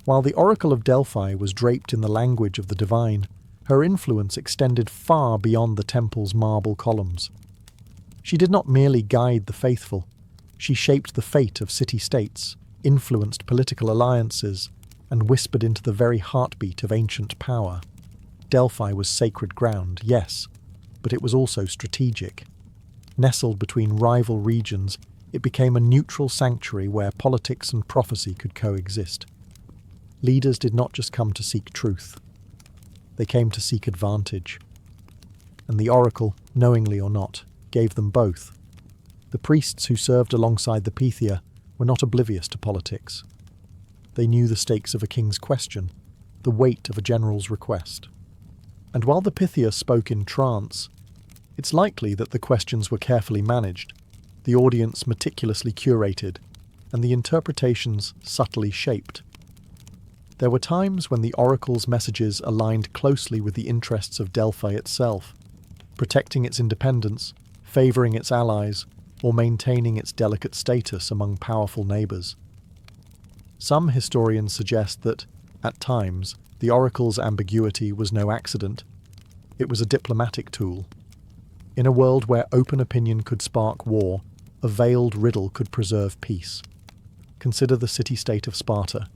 While the Oracle of Delphi was draped in the language of the divine, her influence extended far beyond the temple's marble columns. She did not merely guide the faithful, she shaped the fate of city-states, influenced political alliances, and whispered into the very heartbeat of ancient power. Delphi was sacred ground, yes, but it was also strategic. Nestled between rival regions, It became a neutral sanctuary where politics and prophecy could coexist. Leaders did not just come to seek truth. They came to seek advantage. And the oracle, knowingly or not, gave them both. The priests who served alongside the Pythia were not oblivious to politics. They knew the stakes of a king's question, the weight of a general's request. And while the Pythia spoke in trance, it's likely that the questions were carefully managed, the audience meticulously curated, and the interpretations subtly shaped. There were times when the oracle's messages aligned closely with the interests of Delphi itself, protecting its independence, favouring its allies, or maintaining its delicate status among powerful neighbours. Some historians suggest that, at times, the oracle's ambiguity was no accident. It was a diplomatic tool. In a world where open opinion could spark war, a veiled riddle could preserve peace. Consider the city-state of Sparta.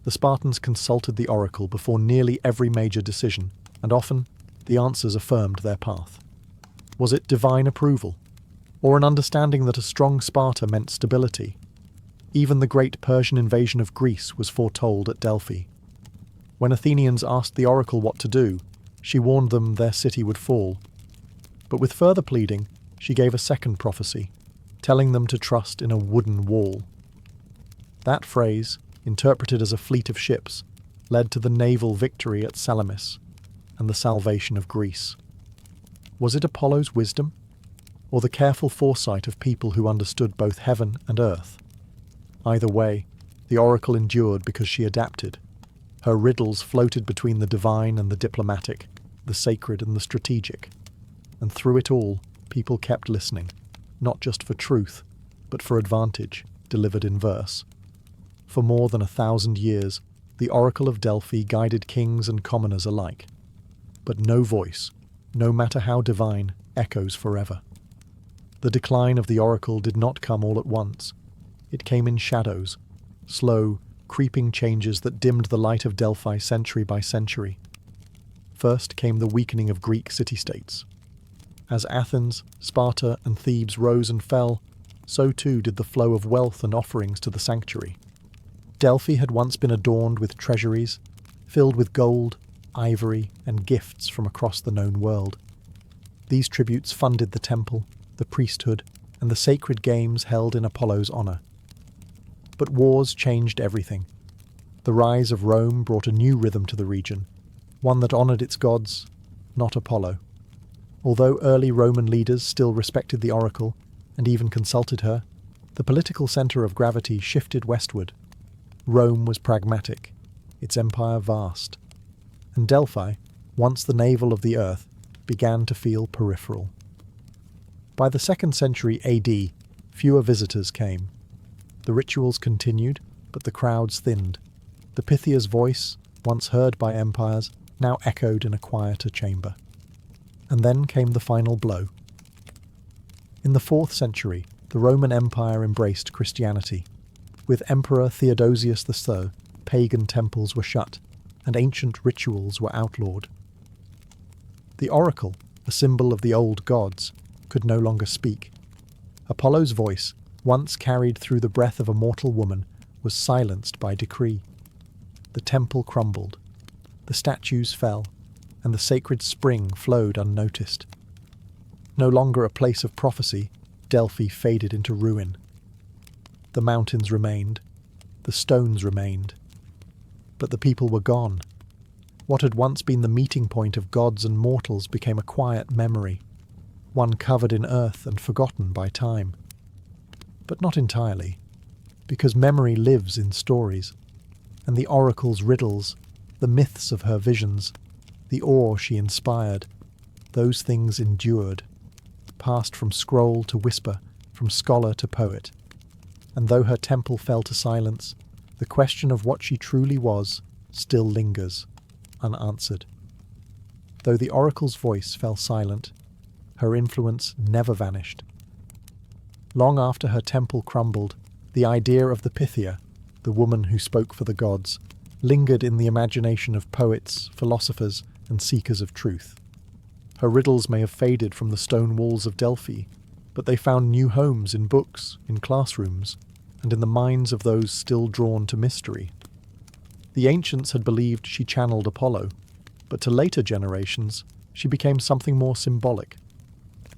The Spartans consulted the oracle before nearly every major decision, and often the answers affirmed their path. Was it divine approval, or an understanding that a strong Sparta meant stability? Even the great Persian invasion of Greece was foretold at Delphi. When Athenians asked the oracle what to do, she warned them their city would fall. But with further pleading, she gave a second prophecy, telling them to trust in a wooden wall. That phrase, interpreted as a fleet of ships, led to the naval victory at Salamis and the salvation of Greece. Was it Apollo's wisdom, or the careful foresight of people who understood both heaven and earth? Either way, the oracle endured because she adapted. Her riddles floated between the divine and the diplomatic, the sacred and the strategic. And through it all, people kept listening, not just for truth, but for advantage, delivered in verse. For more than 1,000 years, the oracle of Delphi guided kings and commoners alike. But no voice, no matter how divine, echoes forever. The decline of the oracle did not come all at once. It came in shadows, slow, creeping changes that dimmed the light of Delphi century by century. First came the weakening of Greek city-states. As Athens, Sparta, and Thebes rose and fell, so too did the flow of wealth and offerings to the sanctuary. Delphi had once been adorned with treasuries, filled with gold, ivory, and gifts from across the known world. These tributes funded the temple, the priesthood, and the sacred games held in Apollo's honour. But wars changed everything. The rise of Rome brought a new rhythm to the region, one that honoured its gods, not Apollo. Although early Roman leaders still respected the oracle and even consulted her, the political centre of gravity shifted westward. Rome was pragmatic, its empire vast, and Delphi, once the navel of the earth, began to feel peripheral. By the 2nd century AD, fewer visitors came. The rituals continued, but the crowds thinned. The Pythia's voice, once heard by empires, now echoed in a quieter chamber. And then came the final blow. In the 4th century, the Roman Empire embraced Christianity. With Emperor Theodosius III, pagan temples were shut, and ancient rituals were outlawed. The oracle, a symbol of the old gods, could no longer speak. Apollo's voice, once carried through the breath of a mortal woman, was silenced by decree. The temple crumbled, the statues fell, and the sacred spring flowed unnoticed. No longer a place of prophecy, Delphi faded into ruin. The mountains remained, the stones remained, but the people were gone. What had once been the meeting point of gods and mortals became a quiet memory, one covered in earth and forgotten by time. But not entirely, because memory lives in stories, and the oracle's riddles, the myths of her visions, the awe she inspired, those things endured, passed from scroll to whisper, from scholar to poet. And though her temple fell to silence, the question of what she truly was still lingers, unanswered. Though the oracle's voice fell silent, her influence never vanished. Long after her temple crumbled, the idea of the Pythia, the woman who spoke for the gods, lingered in the imagination of poets, philosophers, and seekers of truth. Her riddles may have faded from the stone walls of Delphi, but they found new homes in books, in classrooms, and in the minds of those still drawn to mystery. The ancients had believed she channeled Apollo, but to later generations, she became something more symbolic,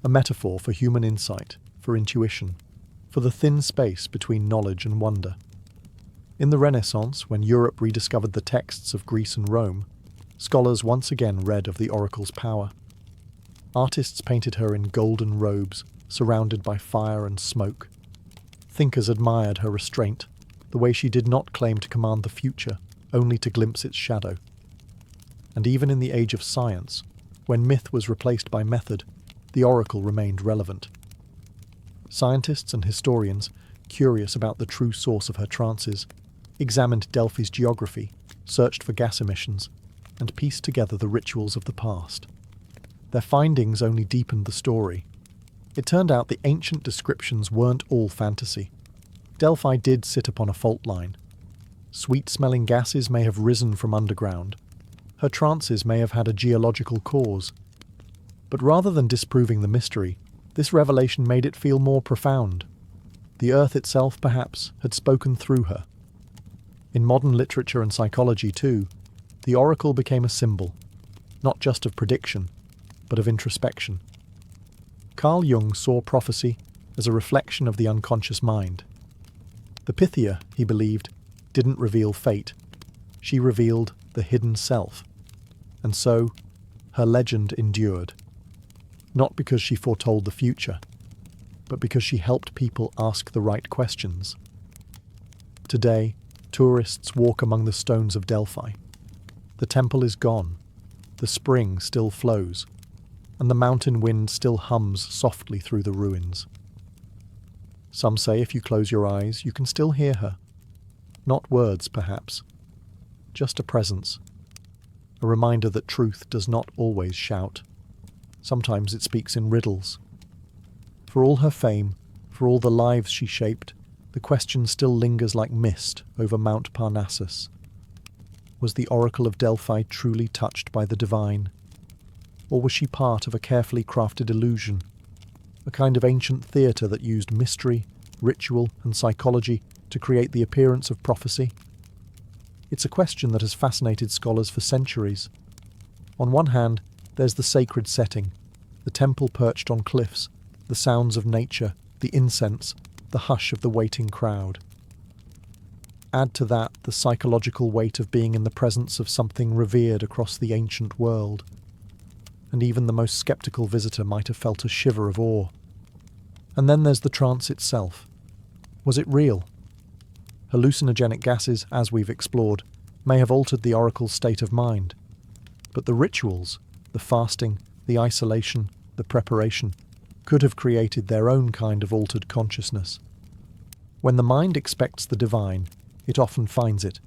a metaphor for human insight, for intuition, for the thin space between knowledge and wonder. In the Renaissance, when Europe rediscovered the texts of Greece and Rome, scholars once again read of the oracle's power. Artists painted her in golden robes, surrounded by fire and smoke. Thinkers admired her restraint, the way she did not claim to command the future, only to glimpse its shadow. And even in the age of science, when myth was replaced by method, the oracle remained relevant. Scientists and historians, curious about the true source of her trances, examined Delphi's geography, searched for gas emissions, and pieced together the rituals of the past. Their findings only deepened the story. It turned out the ancient descriptions weren't all fantasy. Delphi did sit upon a fault line. Sweet-smelling gases may have risen from underground. Her trances may have had a geological cause. But rather than disproving the mystery, this revelation made it feel more profound. The earth itself, perhaps, had spoken through her. In modern literature and psychology, too, the oracle became a symbol, not just of prediction, but of introspection. Carl Jung saw prophecy as a reflection of the unconscious mind. The Pythia, he believed, didn't reveal fate. She revealed the hidden self. And so, her legend endured. Not because she foretold the future, but because she helped people ask the right questions. Today, tourists walk among the stones of Delphi. The temple is gone, the spring still flows, and the mountain wind still hums softly through the ruins. Some say if you close your eyes, you can still hear her. Not words, perhaps, just a presence, a reminder that truth does not always shout. Sometimes it speaks in riddles. For all her fame, for all the lives she shaped, the question still lingers like mist over Mount Parnassus. Was the oracle of Delphi truly touched by the divine? Or was she part of a carefully crafted illusion, a kind of ancient theatre that used mystery, ritual, and psychology to create the appearance of prophecy? It's a question that has fascinated scholars for centuries. On one hand, there's the sacred setting, the temple perched on cliffs, the sounds of nature, the incense, the hush of the waiting crowd. Add to that the psychological weight of being in the presence of something revered across the ancient world, and even the most skeptical visitor might have felt a shiver of awe. And then there's the trance itself. Was it real? Hallucinogenic gases, as we've explored, may have altered the oracle's state of mind. But the rituals, the fasting, the isolation, the preparation, could have created their own kind of altered consciousness. When the mind expects the divine, it often finds it.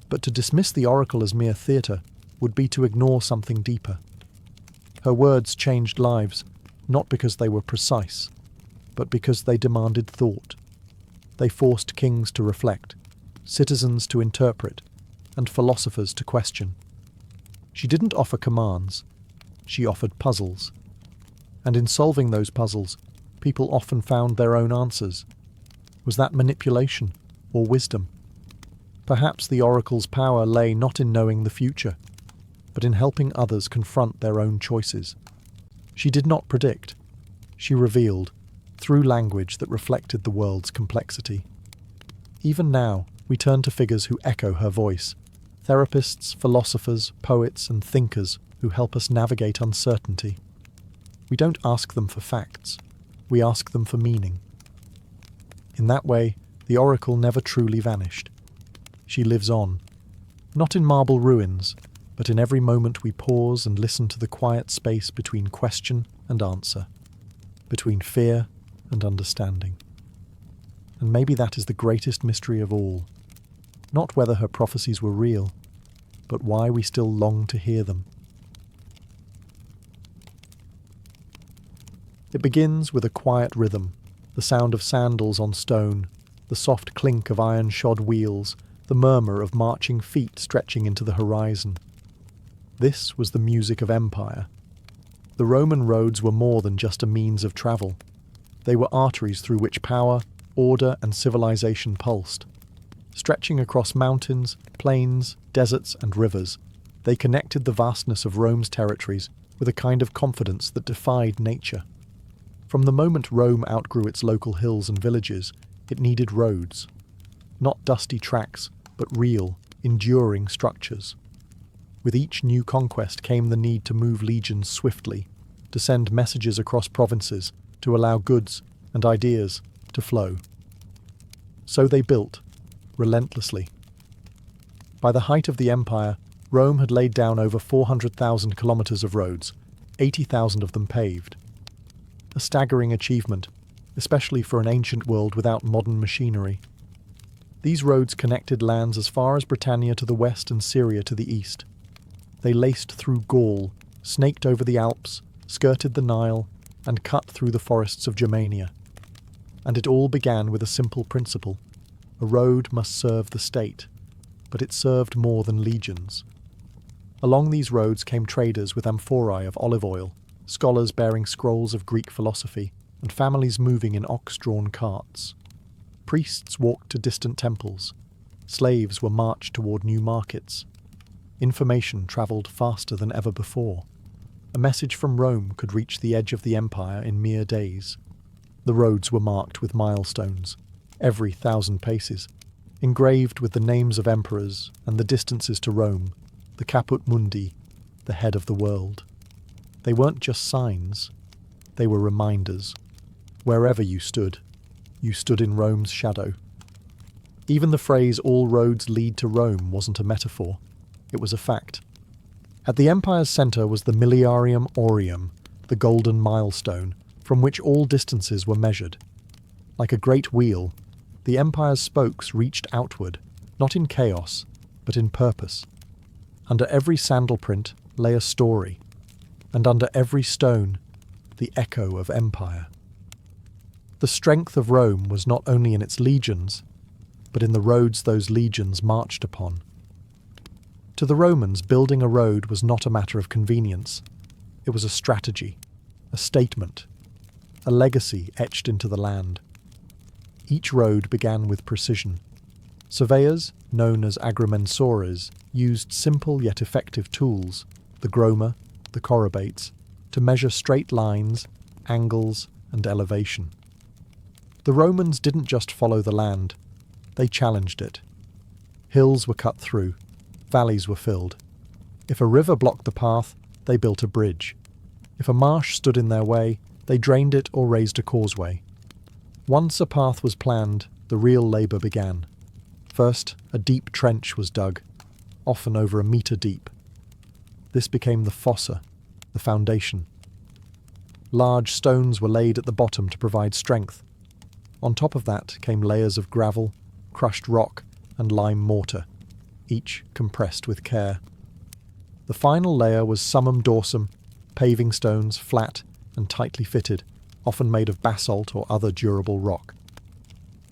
But to dismiss the oracle as mere theatre would be to ignore something deeper. Her words changed lives, not because they were precise, but because they demanded thought. They forced kings to reflect, citizens to interpret, and philosophers to question. She didn't offer commands, she offered puzzles. And in solving those puzzles, people often found their own answers. Was that manipulation or wisdom? Perhaps the oracle's power lay not in knowing the future, but in helping others confront their own choices. She did not predict. She revealed, through language that reflected the world's complexity. Even now, we turn to figures who echo her voice, therapists, philosophers, poets, and thinkers who help us navigate uncertainty. We don't ask them for facts, we ask them for meaning. In that way, the oracle never truly vanished. She lives on, not in marble ruins, but in every moment we pause and listen to the quiet space between question and answer, between fear and understanding. And maybe that is the greatest mystery of all, not whether her prophecies were real, but why we still long to hear them. It begins with a quiet rhythm, the sound of sandals on stone, the soft clink of iron-shod wheels, the murmur of marching feet stretching into the horizon. This was the music of empire. The Roman roads were more than just a means of travel. They were arteries through which power, order, and civilization pulsed. Stretching across mountains, plains, deserts, and rivers, they connected the vastness of Rome's territories with a kind of confidence that defied nature. From the moment Rome outgrew its local hills and villages, it needed roads. Not dusty tracks, but real, enduring structures. With each new conquest came the need to move legions swiftly, to send messages across provinces, to allow goods and ideas to flow. So they built, relentlessly. By the height of the empire, Rome had laid down over 400,000 kilometres of roads, 80,000 of them paved. A staggering achievement, especially for an ancient world without modern machinery. These roads connected lands as far as Britannia to the west and Syria to the east. They laced through Gaul, snaked over the Alps, skirted the Nile, and cut through the forests of Germania. And it all began with a simple principle. A road must serve the state, but it served more than legions. Along these roads came traders with amphorae of olive oil, scholars bearing scrolls of Greek philosophy, and families moving in ox-drawn carts. Priests walked to distant temples. Slaves were marched toward new markets. Information travelled faster than ever before. A message from Rome could reach the edge of the empire in mere days. The roads were marked with milestones, every 1,000 paces, engraved with the names of emperors and the distances to Rome, the caput mundi, the head of the world. They weren't just signs, they were reminders. Wherever you stood in Rome's shadow. Even the phrase "all roads lead to Rome" wasn't a metaphor, it was a fact. At the empire's centre was the Miliarium Aureum, the golden milestone, from which all distances were measured. Like a great wheel, the empire's spokes reached outward, not in chaos, but in purpose. Under every sandal print lay a story, and under every stone, the echo of empire. The strength of Rome was not only in its legions, but in the roads those legions marched upon. To the Romans, building a road was not a matter of convenience. It was a strategy, a statement, a legacy etched into the land. Each road began with precision. Surveyors, known as agrimensores, used simple yet effective tools, the groma, the chorobates, to measure straight lines, angles, and elevation. The Romans didn't just follow the land, they challenged it. Hills were cut through, valleys were filled. If a river blocked the path, they built a bridge. If a marsh stood in their way, they drained it or raised a causeway. Once a path was planned, the real labour began. First, a deep trench was dug, often over 1 metre deep. This became the fossa, the foundation. Large stones were laid at the bottom to provide strength. On top of that came layers of gravel, crushed rock, and lime mortar, each compressed with care. The final layer was summum dorsum, paving stones, flat and tightly fitted, often made of basalt or other durable rock.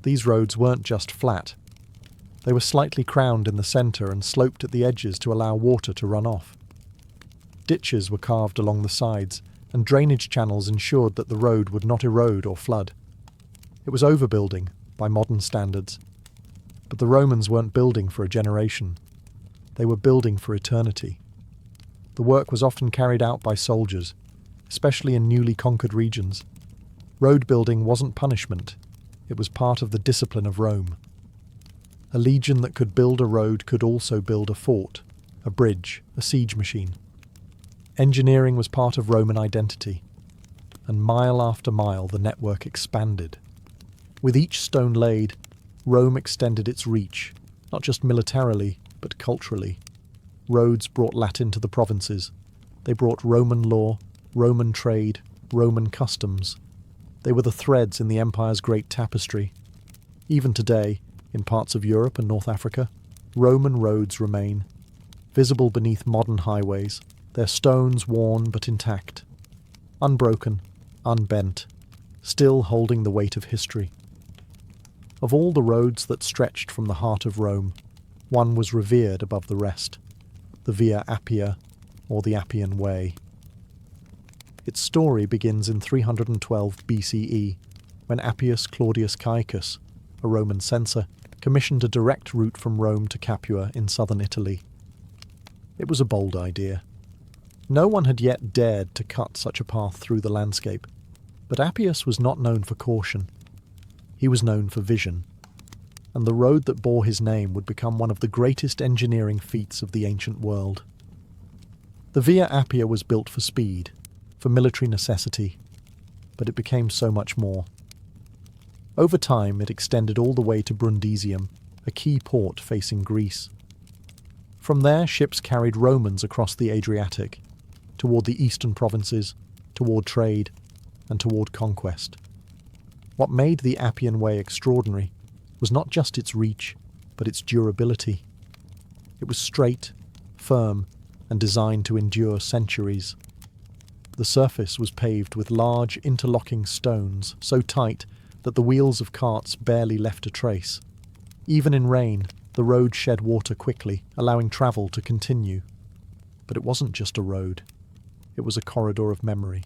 These roads weren't just flat. They were slightly crowned in the centre and sloped at the edges to allow water to run off. Ditches were carved along the sides, and drainage channels ensured that the road would not erode or flood. It was overbuilding, by modern standards. But the Romans weren't building for a generation. They were building for eternity. The work was often carried out by soldiers, especially in newly conquered regions. Road building wasn't punishment. It was part of the discipline of Rome. A legion that could build a road could also build a fort, a bridge, a siege machine. Engineering was part of Roman identity, and mile after mile the network expanded. With each stone laid, Rome extended its reach, not just militarily, but culturally. Roads brought Latin to the provinces. They brought Roman law, Roman trade, Roman customs. They were the threads in the empire's great tapestry. Even today, in parts of Europe and North Africa, Roman roads remain, visible beneath modern highways, their stones worn but intact, unbroken, unbent, still holding the weight of history. Of all the roads that stretched from the heart of Rome, one was revered above the rest, the Via Appia, or the Appian Way. Its story begins in 312 BCE, when Appius Claudius Caecus, a Roman censor, commissioned a direct route from Rome to Capua in southern Italy. It was a bold idea. No one had yet dared to cut such a path through the landscape, but Appius was not known for caution. He was known for vision, and the road that bore his name would become one of the greatest engineering feats of the ancient world. The Via Appia was built for speed, for military necessity, but it became so much more. Over time, it extended all the way to Brundisium, a key port facing Greece. From there, ships carried Romans across the Adriatic, toward the eastern provinces, toward trade, and toward conquest. What made the Appian Way extraordinary was not just its reach, but its durability. It was straight, firm, and designed to endure centuries. The surface was paved with large interlocking stones so tight that the wheels of carts barely left a trace. Even in rain, the road shed water quickly, allowing travel to continue. But it wasn't just a road. It was a corridor of memory.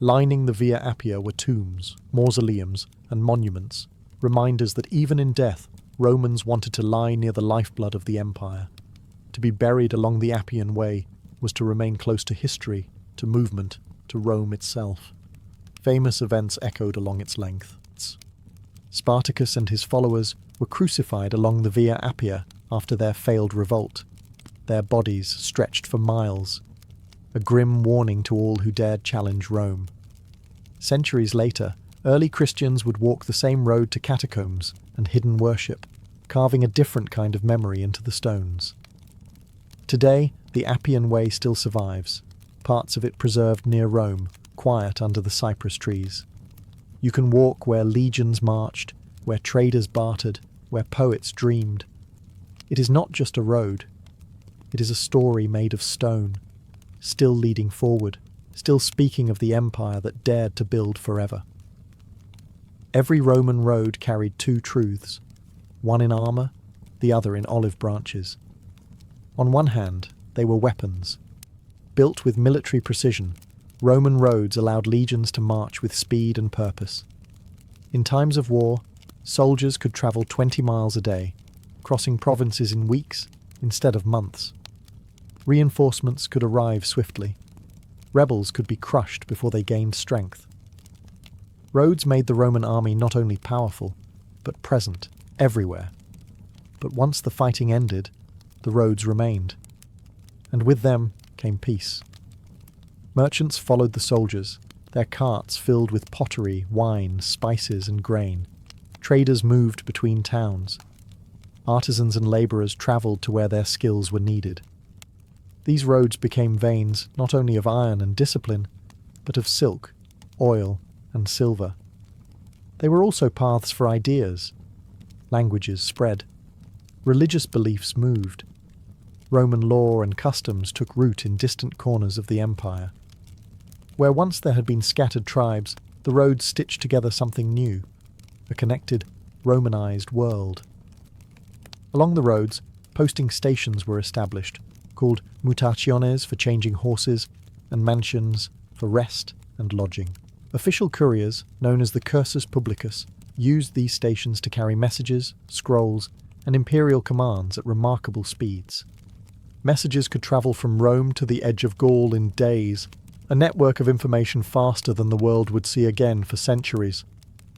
Lining the Via Appia were tombs, mausoleums, and monuments, reminders that even in death, Romans wanted to lie near the lifeblood of the empire. To be buried along the Appian Way was to remain close to history, to movement, to Rome itself. Famous events echoed along its length. Spartacus and his followers were crucified along the Via Appia after their failed revolt, their bodies stretched for miles, a grim warning to all who dared challenge Rome. Centuries later, early Christians would walk the same road to catacombs and hidden worship, carving a different kind of memory into the stones. Today, the Appian Way still survives, parts of it preserved near Rome, quiet under the cypress trees. You can walk where legions marched, where traders bartered, where poets dreamed. It is not just a road. It is a story made of stone, still leading forward, still speaking of the empire that dared to build forever. Every Roman road carried two truths, one in armour, the other in olive branches. On one hand, they were weapons. Built with military precision, Roman roads allowed legions to march with speed and purpose. In times of war, soldiers could travel 20 miles a day, crossing provinces in weeks instead of months. Reinforcements could arrive swiftly. Rebels could be crushed before they gained strength. Roads made the Roman army not only powerful, but present, everywhere. But once the fighting ended, the roads remained. And with them came peace. Merchants followed the soldiers, their carts filled with pottery, wine, spices, and grain. Traders moved between towns. Artisans and labourers travelled to where their skills were needed. These roads became veins not only of iron and discipline, but of silk, oil, and silver. They were also paths for ideas. Languages spread. Religious beliefs moved. Roman law and customs took root in distant corners of the empire. Where once there had been scattered tribes, the roads stitched together something new, a connected, Romanized world. Along the roads, posting stations were established, called mutationes for changing horses, and mansions for rest and lodging. Official couriers, known as the cursus publicus, used these stations to carry messages, scrolls, and imperial commands at remarkable speeds. Messages could travel from Rome to the edge of Gaul in days, a network of information faster than the world would see again for centuries.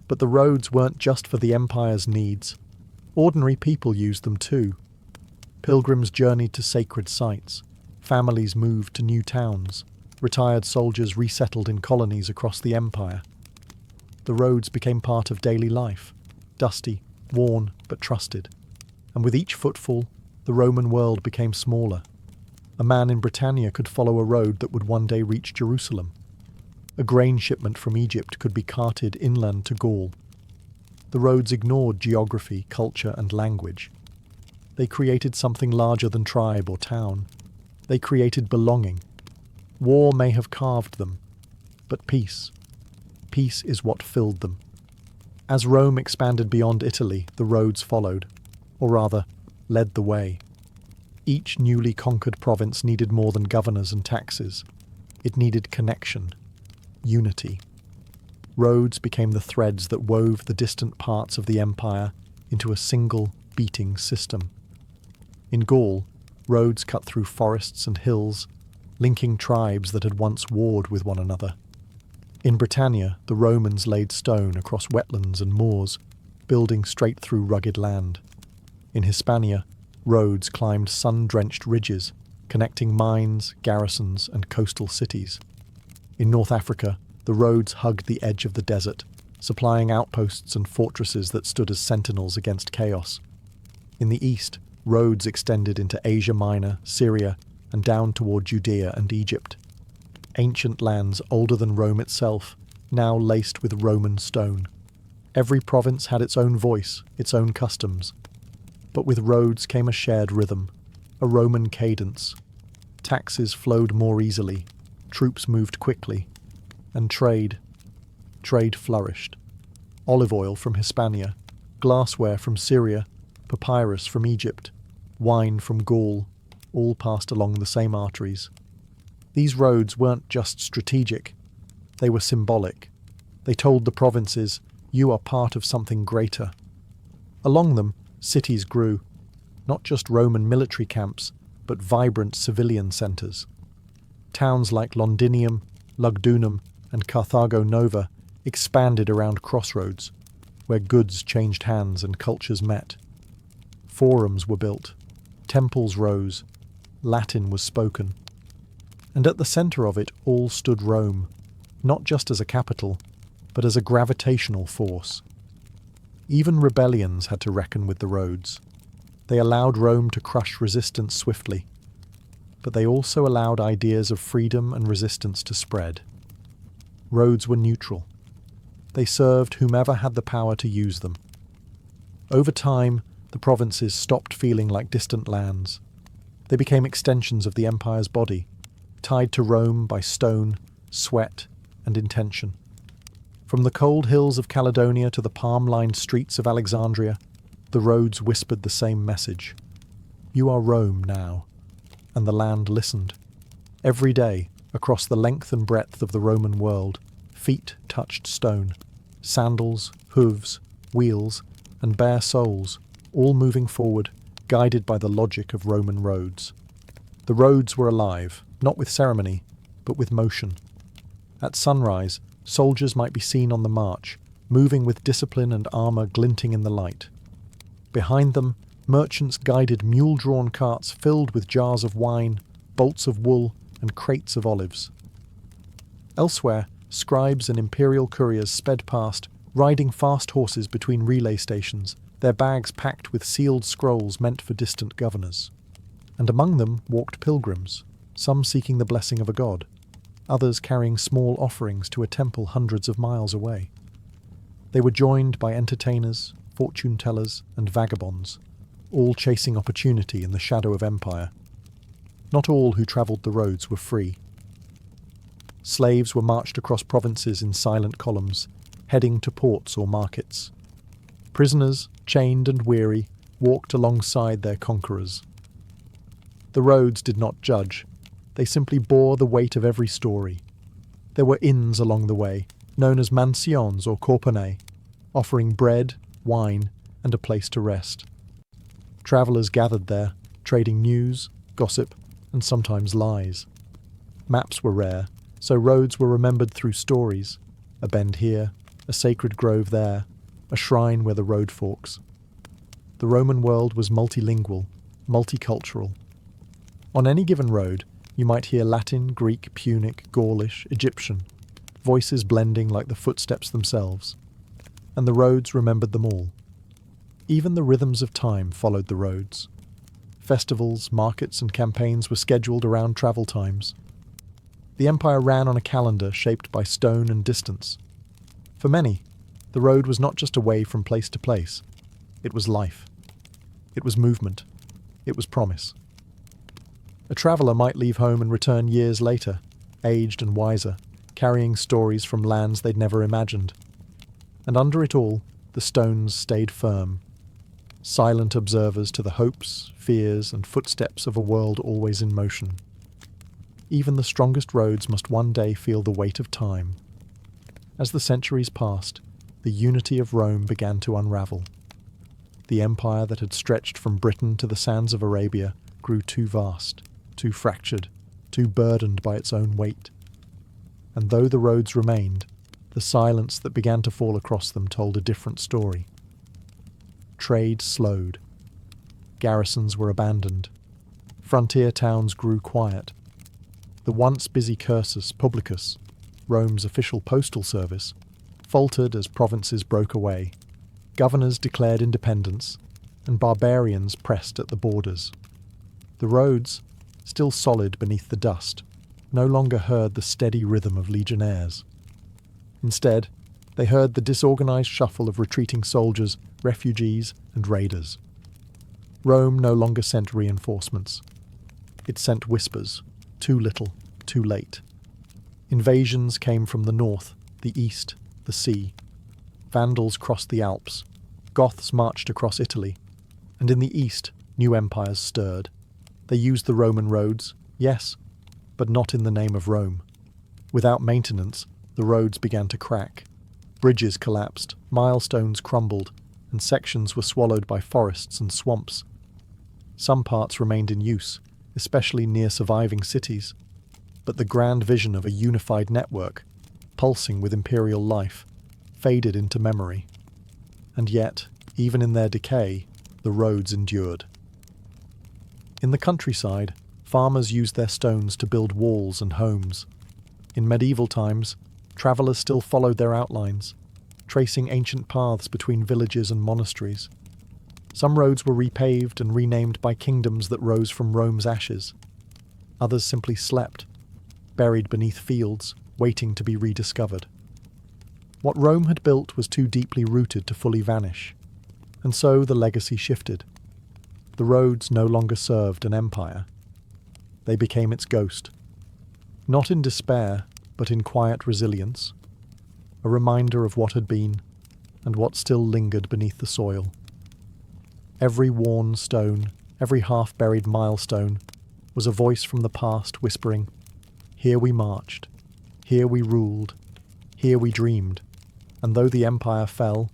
But the roads weren't just for the empire's needs. Ordinary people used them too. Pilgrims journeyed to sacred sites. Families moved to new towns. Retired soldiers resettled in colonies across the empire. The roads became part of daily life, dusty, worn, but trusted. And with each footfall, the Roman world became smaller. A man in Britannia could follow a road that would one day reach Jerusalem. A grain shipment from Egypt could be carted inland to Gaul. The roads ignored geography, culture, and language. They created something larger than tribe or town. They created belonging. War may have carved them, but peace is what filled them. As Rome expanded beyond Italy, the roads followed, or rather, led the way. Each newly conquered province needed more than governors and taxes. It needed connection, unity. roads became the threads that wove the distant parts of the empire into a single, beating system. In Gaul, roads cut through forests and hills, linking tribes that had once warred with one another. In Britannia, the Romans laid stone across wetlands and moors, building straight through rugged land. In Hispania, roads climbed sun-drenched ridges, connecting mines, garrisons, and coastal cities. In North Africa, the roads hugged the edge of the desert, supplying outposts and fortresses that stood as sentinels against chaos. In the east, roads extended into Asia Minor, Syria, and down toward Judea and Egypt. Ancient lands older than Rome itself, now laced with Roman stone. Every province had its own voice, its own customs. But with roads came a shared rhythm, a Roman cadence. Taxes flowed more easily, troops moved quickly, and trade flourished. Olive oil from Hispania, glassware from Syria, papyrus from Egypt, wine from Gaul, all passed along the same arteries. These roads weren't just strategic, they were symbolic. They told the provinces, you are part of something greater. Along them, cities grew, not just Roman military camps, but vibrant civilian centres. Towns like Londinium, Lugdunum, and Carthago Nova expanded around crossroads, where goods changed hands and cultures met. Forums were built, temples rose, Latin was spoken. And at the centre of it all stood Rome, not just as a capital, but as a gravitational force. Even rebellions had to reckon with the roads. They allowed Rome to crush resistance swiftly, but they also allowed ideas of freedom and resistance to spread. Roads were neutral. They served whomever had the power to use them. Over time, the provinces stopped feeling like distant lands. They became extensions of the empire's body, tied to Rome by stone, sweat, and intention. From the cold hills of Caledonia to the palm-lined streets of Alexandria, the roads whispered the same message. You are Rome now. And the land listened. Every day, across the length and breadth of the Roman world, feet touched stone. Sandals, hooves, wheels, and bare soles, all moving forward, guided by the logic of Roman roads. The roads were alive, not with ceremony, but with motion. At sunrise, soldiers might be seen on the march, moving with discipline and armour glinting in the light. Behind them, merchants guided mule-drawn carts filled with jars of wine, bolts of wool, and crates of olives. Elsewhere, scribes and imperial couriers sped past, riding fast horses between relay stations, their bags packed with sealed scrolls meant for distant governors. And among them walked pilgrims, some seeking the blessing of a god, others carrying small offerings to a temple hundreds of miles away. They were joined by entertainers, fortune-tellers, and vagabonds, all chasing opportunity in the shadow of empire. Not all who travelled the roads were free. Slaves were marched across provinces in silent columns, heading to ports or markets. Prisoners, chained and weary, walked alongside their conquerors. The roads did not judge. They simply bore the weight of every story. There were inns along the way, known as mansions or corponae, offering bread, wine, and a place to rest. Travellers gathered there, trading news, gossip, and sometimes lies. Maps were rare, so roads were remembered through stories, a bend here, a sacred grove there, a shrine where the road forks. The Roman world was multilingual, multicultural. On any given road, you might hear Latin, Greek, Punic, Gaulish, Egyptian, voices blending like the footsteps themselves. And the roads remembered them all. Even the rhythms of time followed the roads. Festivals, markets, and campaigns were scheduled around travel times. The empire ran on a calendar shaped by stone and distance. For many, the road was not just a way from place to place. It was life. It was movement. It was promise. A traveller might leave home and return years later, aged and wiser, carrying stories from lands they'd never imagined. And under it all, the stones stayed firm, silent observers to the hopes, fears, and footsteps of a world always in motion. Even the strongest roads must one day feel the weight of time. As the centuries passed, the unity of Rome began to unravel. The empire that had stretched from Britain to the sands of Arabia grew too vast, too fractured, too burdened by its own weight. And though the roads remained, the silence that began to fall across them told a different story. Trade slowed. Garrisons were abandoned. Frontier towns grew quiet. The once busy cursus publicus, Rome's official postal service, faltered as provinces broke away. Governors declared independence, and barbarians pressed at the borders. The roads, still solid beneath the dust, no longer heard the steady rhythm of legionnaires. Instead, they heard the disorganized shuffle of retreating soldiers, refugees, and raiders. Rome no longer sent reinforcements. It sent whispers, too little, too late. Invasions came from the north, the east, the sea. Vandals crossed the Alps. Goths marched across Italy. And in the east, new empires stirred. They used the Roman roads, yes, but not in the name of Rome. Without maintenance, the roads began to crack. Bridges collapsed, milestones crumbled, and sections were swallowed by forests and swamps. Some parts remained in use, especially near surviving cities. But the grand vision of a unified network, pulsing with imperial life, faded into memory. And yet, even in their decay, the roads endured. In the countryside, farmers used their stones to build walls and homes. In medieval times, travellers still followed their outlines, tracing ancient paths between villages and monasteries. Some roads were repaved and renamed by kingdoms that rose from Rome's ashes. Others simply slept, buried beneath fields, waiting to be rediscovered. What Rome had built was too deeply rooted to fully vanish, and so the legacy shifted. The roads no longer served an empire. They became its ghost, not in despair, but in quiet resilience, a reminder of what had been and what still lingered beneath the soil. Every worn stone, every half-buried milestone, was a voice from the past whispering, "Here we marched, here we ruled, here we dreamed," and though the empire fell,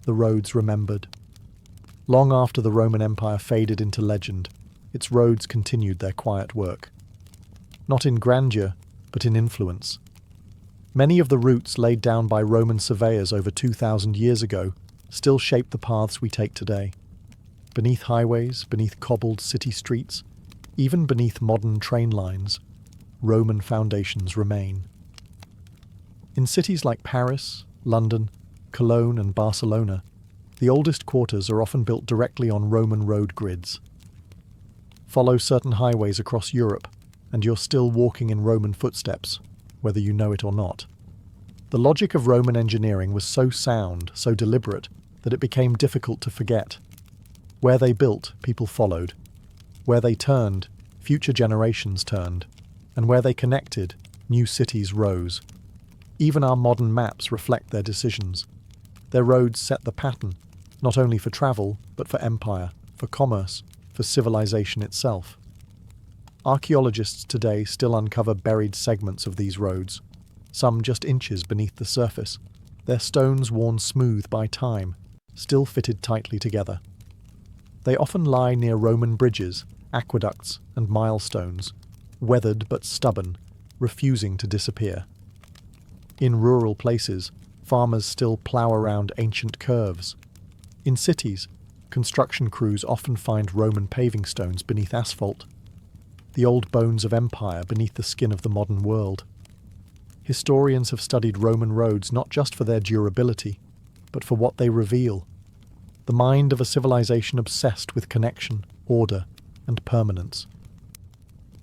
the roads remembered. Long after the Roman Empire faded into legend, its roads continued their quiet work. Not in grandeur, but in influence. Many of the routes laid down by Roman surveyors over 2,000 years ago still shape the paths we take today. Beneath highways, beneath cobbled city streets, even beneath modern train lines, Roman foundations remain. In cities like Paris, London, Cologne and Barcelona, the oldest quarters are often built directly on Roman road grids. Follow certain highways across Europe, and you're still walking in Roman footsteps, whether you know it or not. The logic of Roman engineering was so sound, so deliberate, that it became difficult to forget. Where they built, people followed. Where they turned, future generations turned. And where they connected, new cities rose. Even our modern maps reflect their decisions. Their roads set the pattern, not only for travel, but for empire, for commerce, for civilization itself. Archaeologists today still uncover buried segments of these roads, some just inches beneath the surface, their stones worn smooth by time, still fitted tightly together. They often lie near Roman bridges, aqueducts, and milestones, weathered but stubborn, refusing to disappear. In rural places, farmers still plough around ancient curves. In cities, construction crews often find Roman paving stones beneath asphalt, the old bones of empire beneath the skin of the modern world. Historians have studied Roman roads not just for their durability, but for what they reveal. The mind of a civilization obsessed with connection, order, and permanence.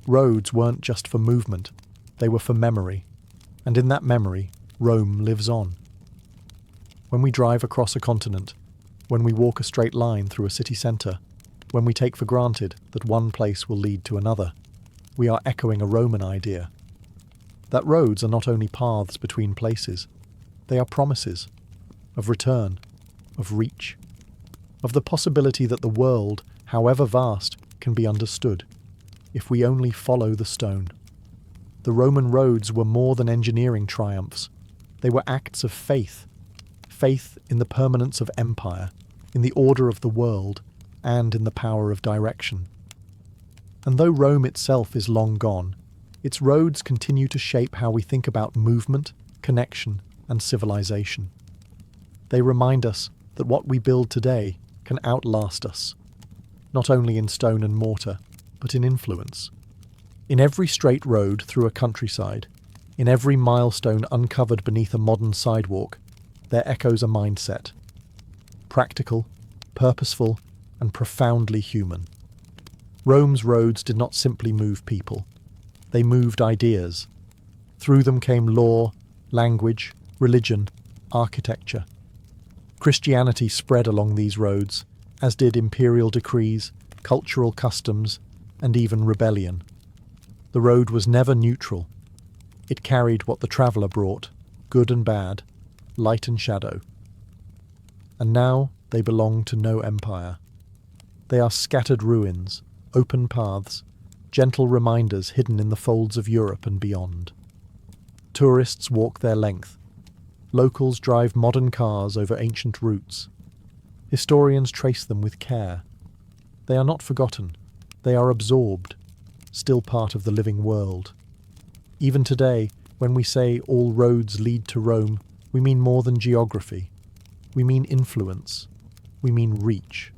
Roads weren't just for movement, they were for memory, and in that memory, Rome lives on. When we drive across a continent, when we walk a straight line through a city centre, when we take for granted that one place will lead to another, we are echoing a Roman idea. That roads are not only paths between places, they are promises of return, of reach, of the possibility that the world, however vast, can be understood, if we only follow the stone. The Roman roads were more than engineering triumphs. They were acts of faith. Faith in the permanence of empire, in the order of the world, and in the power of direction. And though Rome itself is long gone, its roads continue to shape how we think about movement, connection, and civilization. They remind us that what we build today can outlast us, not only in stone and mortar, but in influence. In every straight road through a countryside, in every milestone uncovered beneath a modern sidewalk, there echoes a mindset. Practical, purposeful, and profoundly human. Rome's roads did not simply move people. They moved ideas. Through them came law, language, religion, architecture. Christianity spread along these roads, as did imperial decrees, cultural customs, and even rebellion. The road was never neutral. It carried what the traveller brought, good and bad, light and shadow. And now they belong to no empire. They are scattered ruins, open paths, gentle reminders hidden in the folds of Europe and beyond. Tourists walk their length. Locals drive modern cars over ancient routes. Historians trace them with care. They are not forgotten. They are absorbed, still part of the living world. Even today, when we say all roads lead to Rome, we mean more than geography. We mean influence. We mean reach.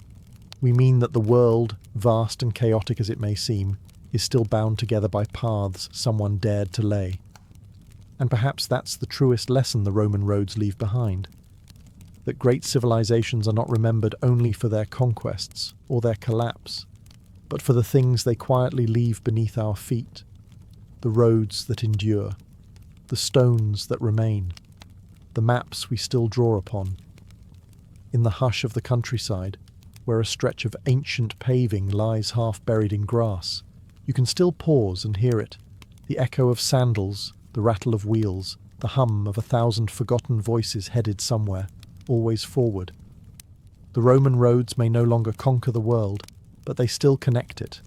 We mean that the world, vast and chaotic as it may seem, is still bound together by paths someone dared to lay. And perhaps that's the truest lesson the Roman roads leave behind. That great civilizations are not remembered only for their conquests or their collapse, but for the things they quietly leave beneath our feet. The roads that endure, the stones that remain, the maps we still draw upon. In the hush of the countryside, where a stretch of ancient paving lies half buried in grass, you can still pause and hear it, the echo of sandals, the rattle of wheels, the hum of 1,000 forgotten voices headed somewhere, always forward. The Roman roads may no longer conquer the world, but they still connect it.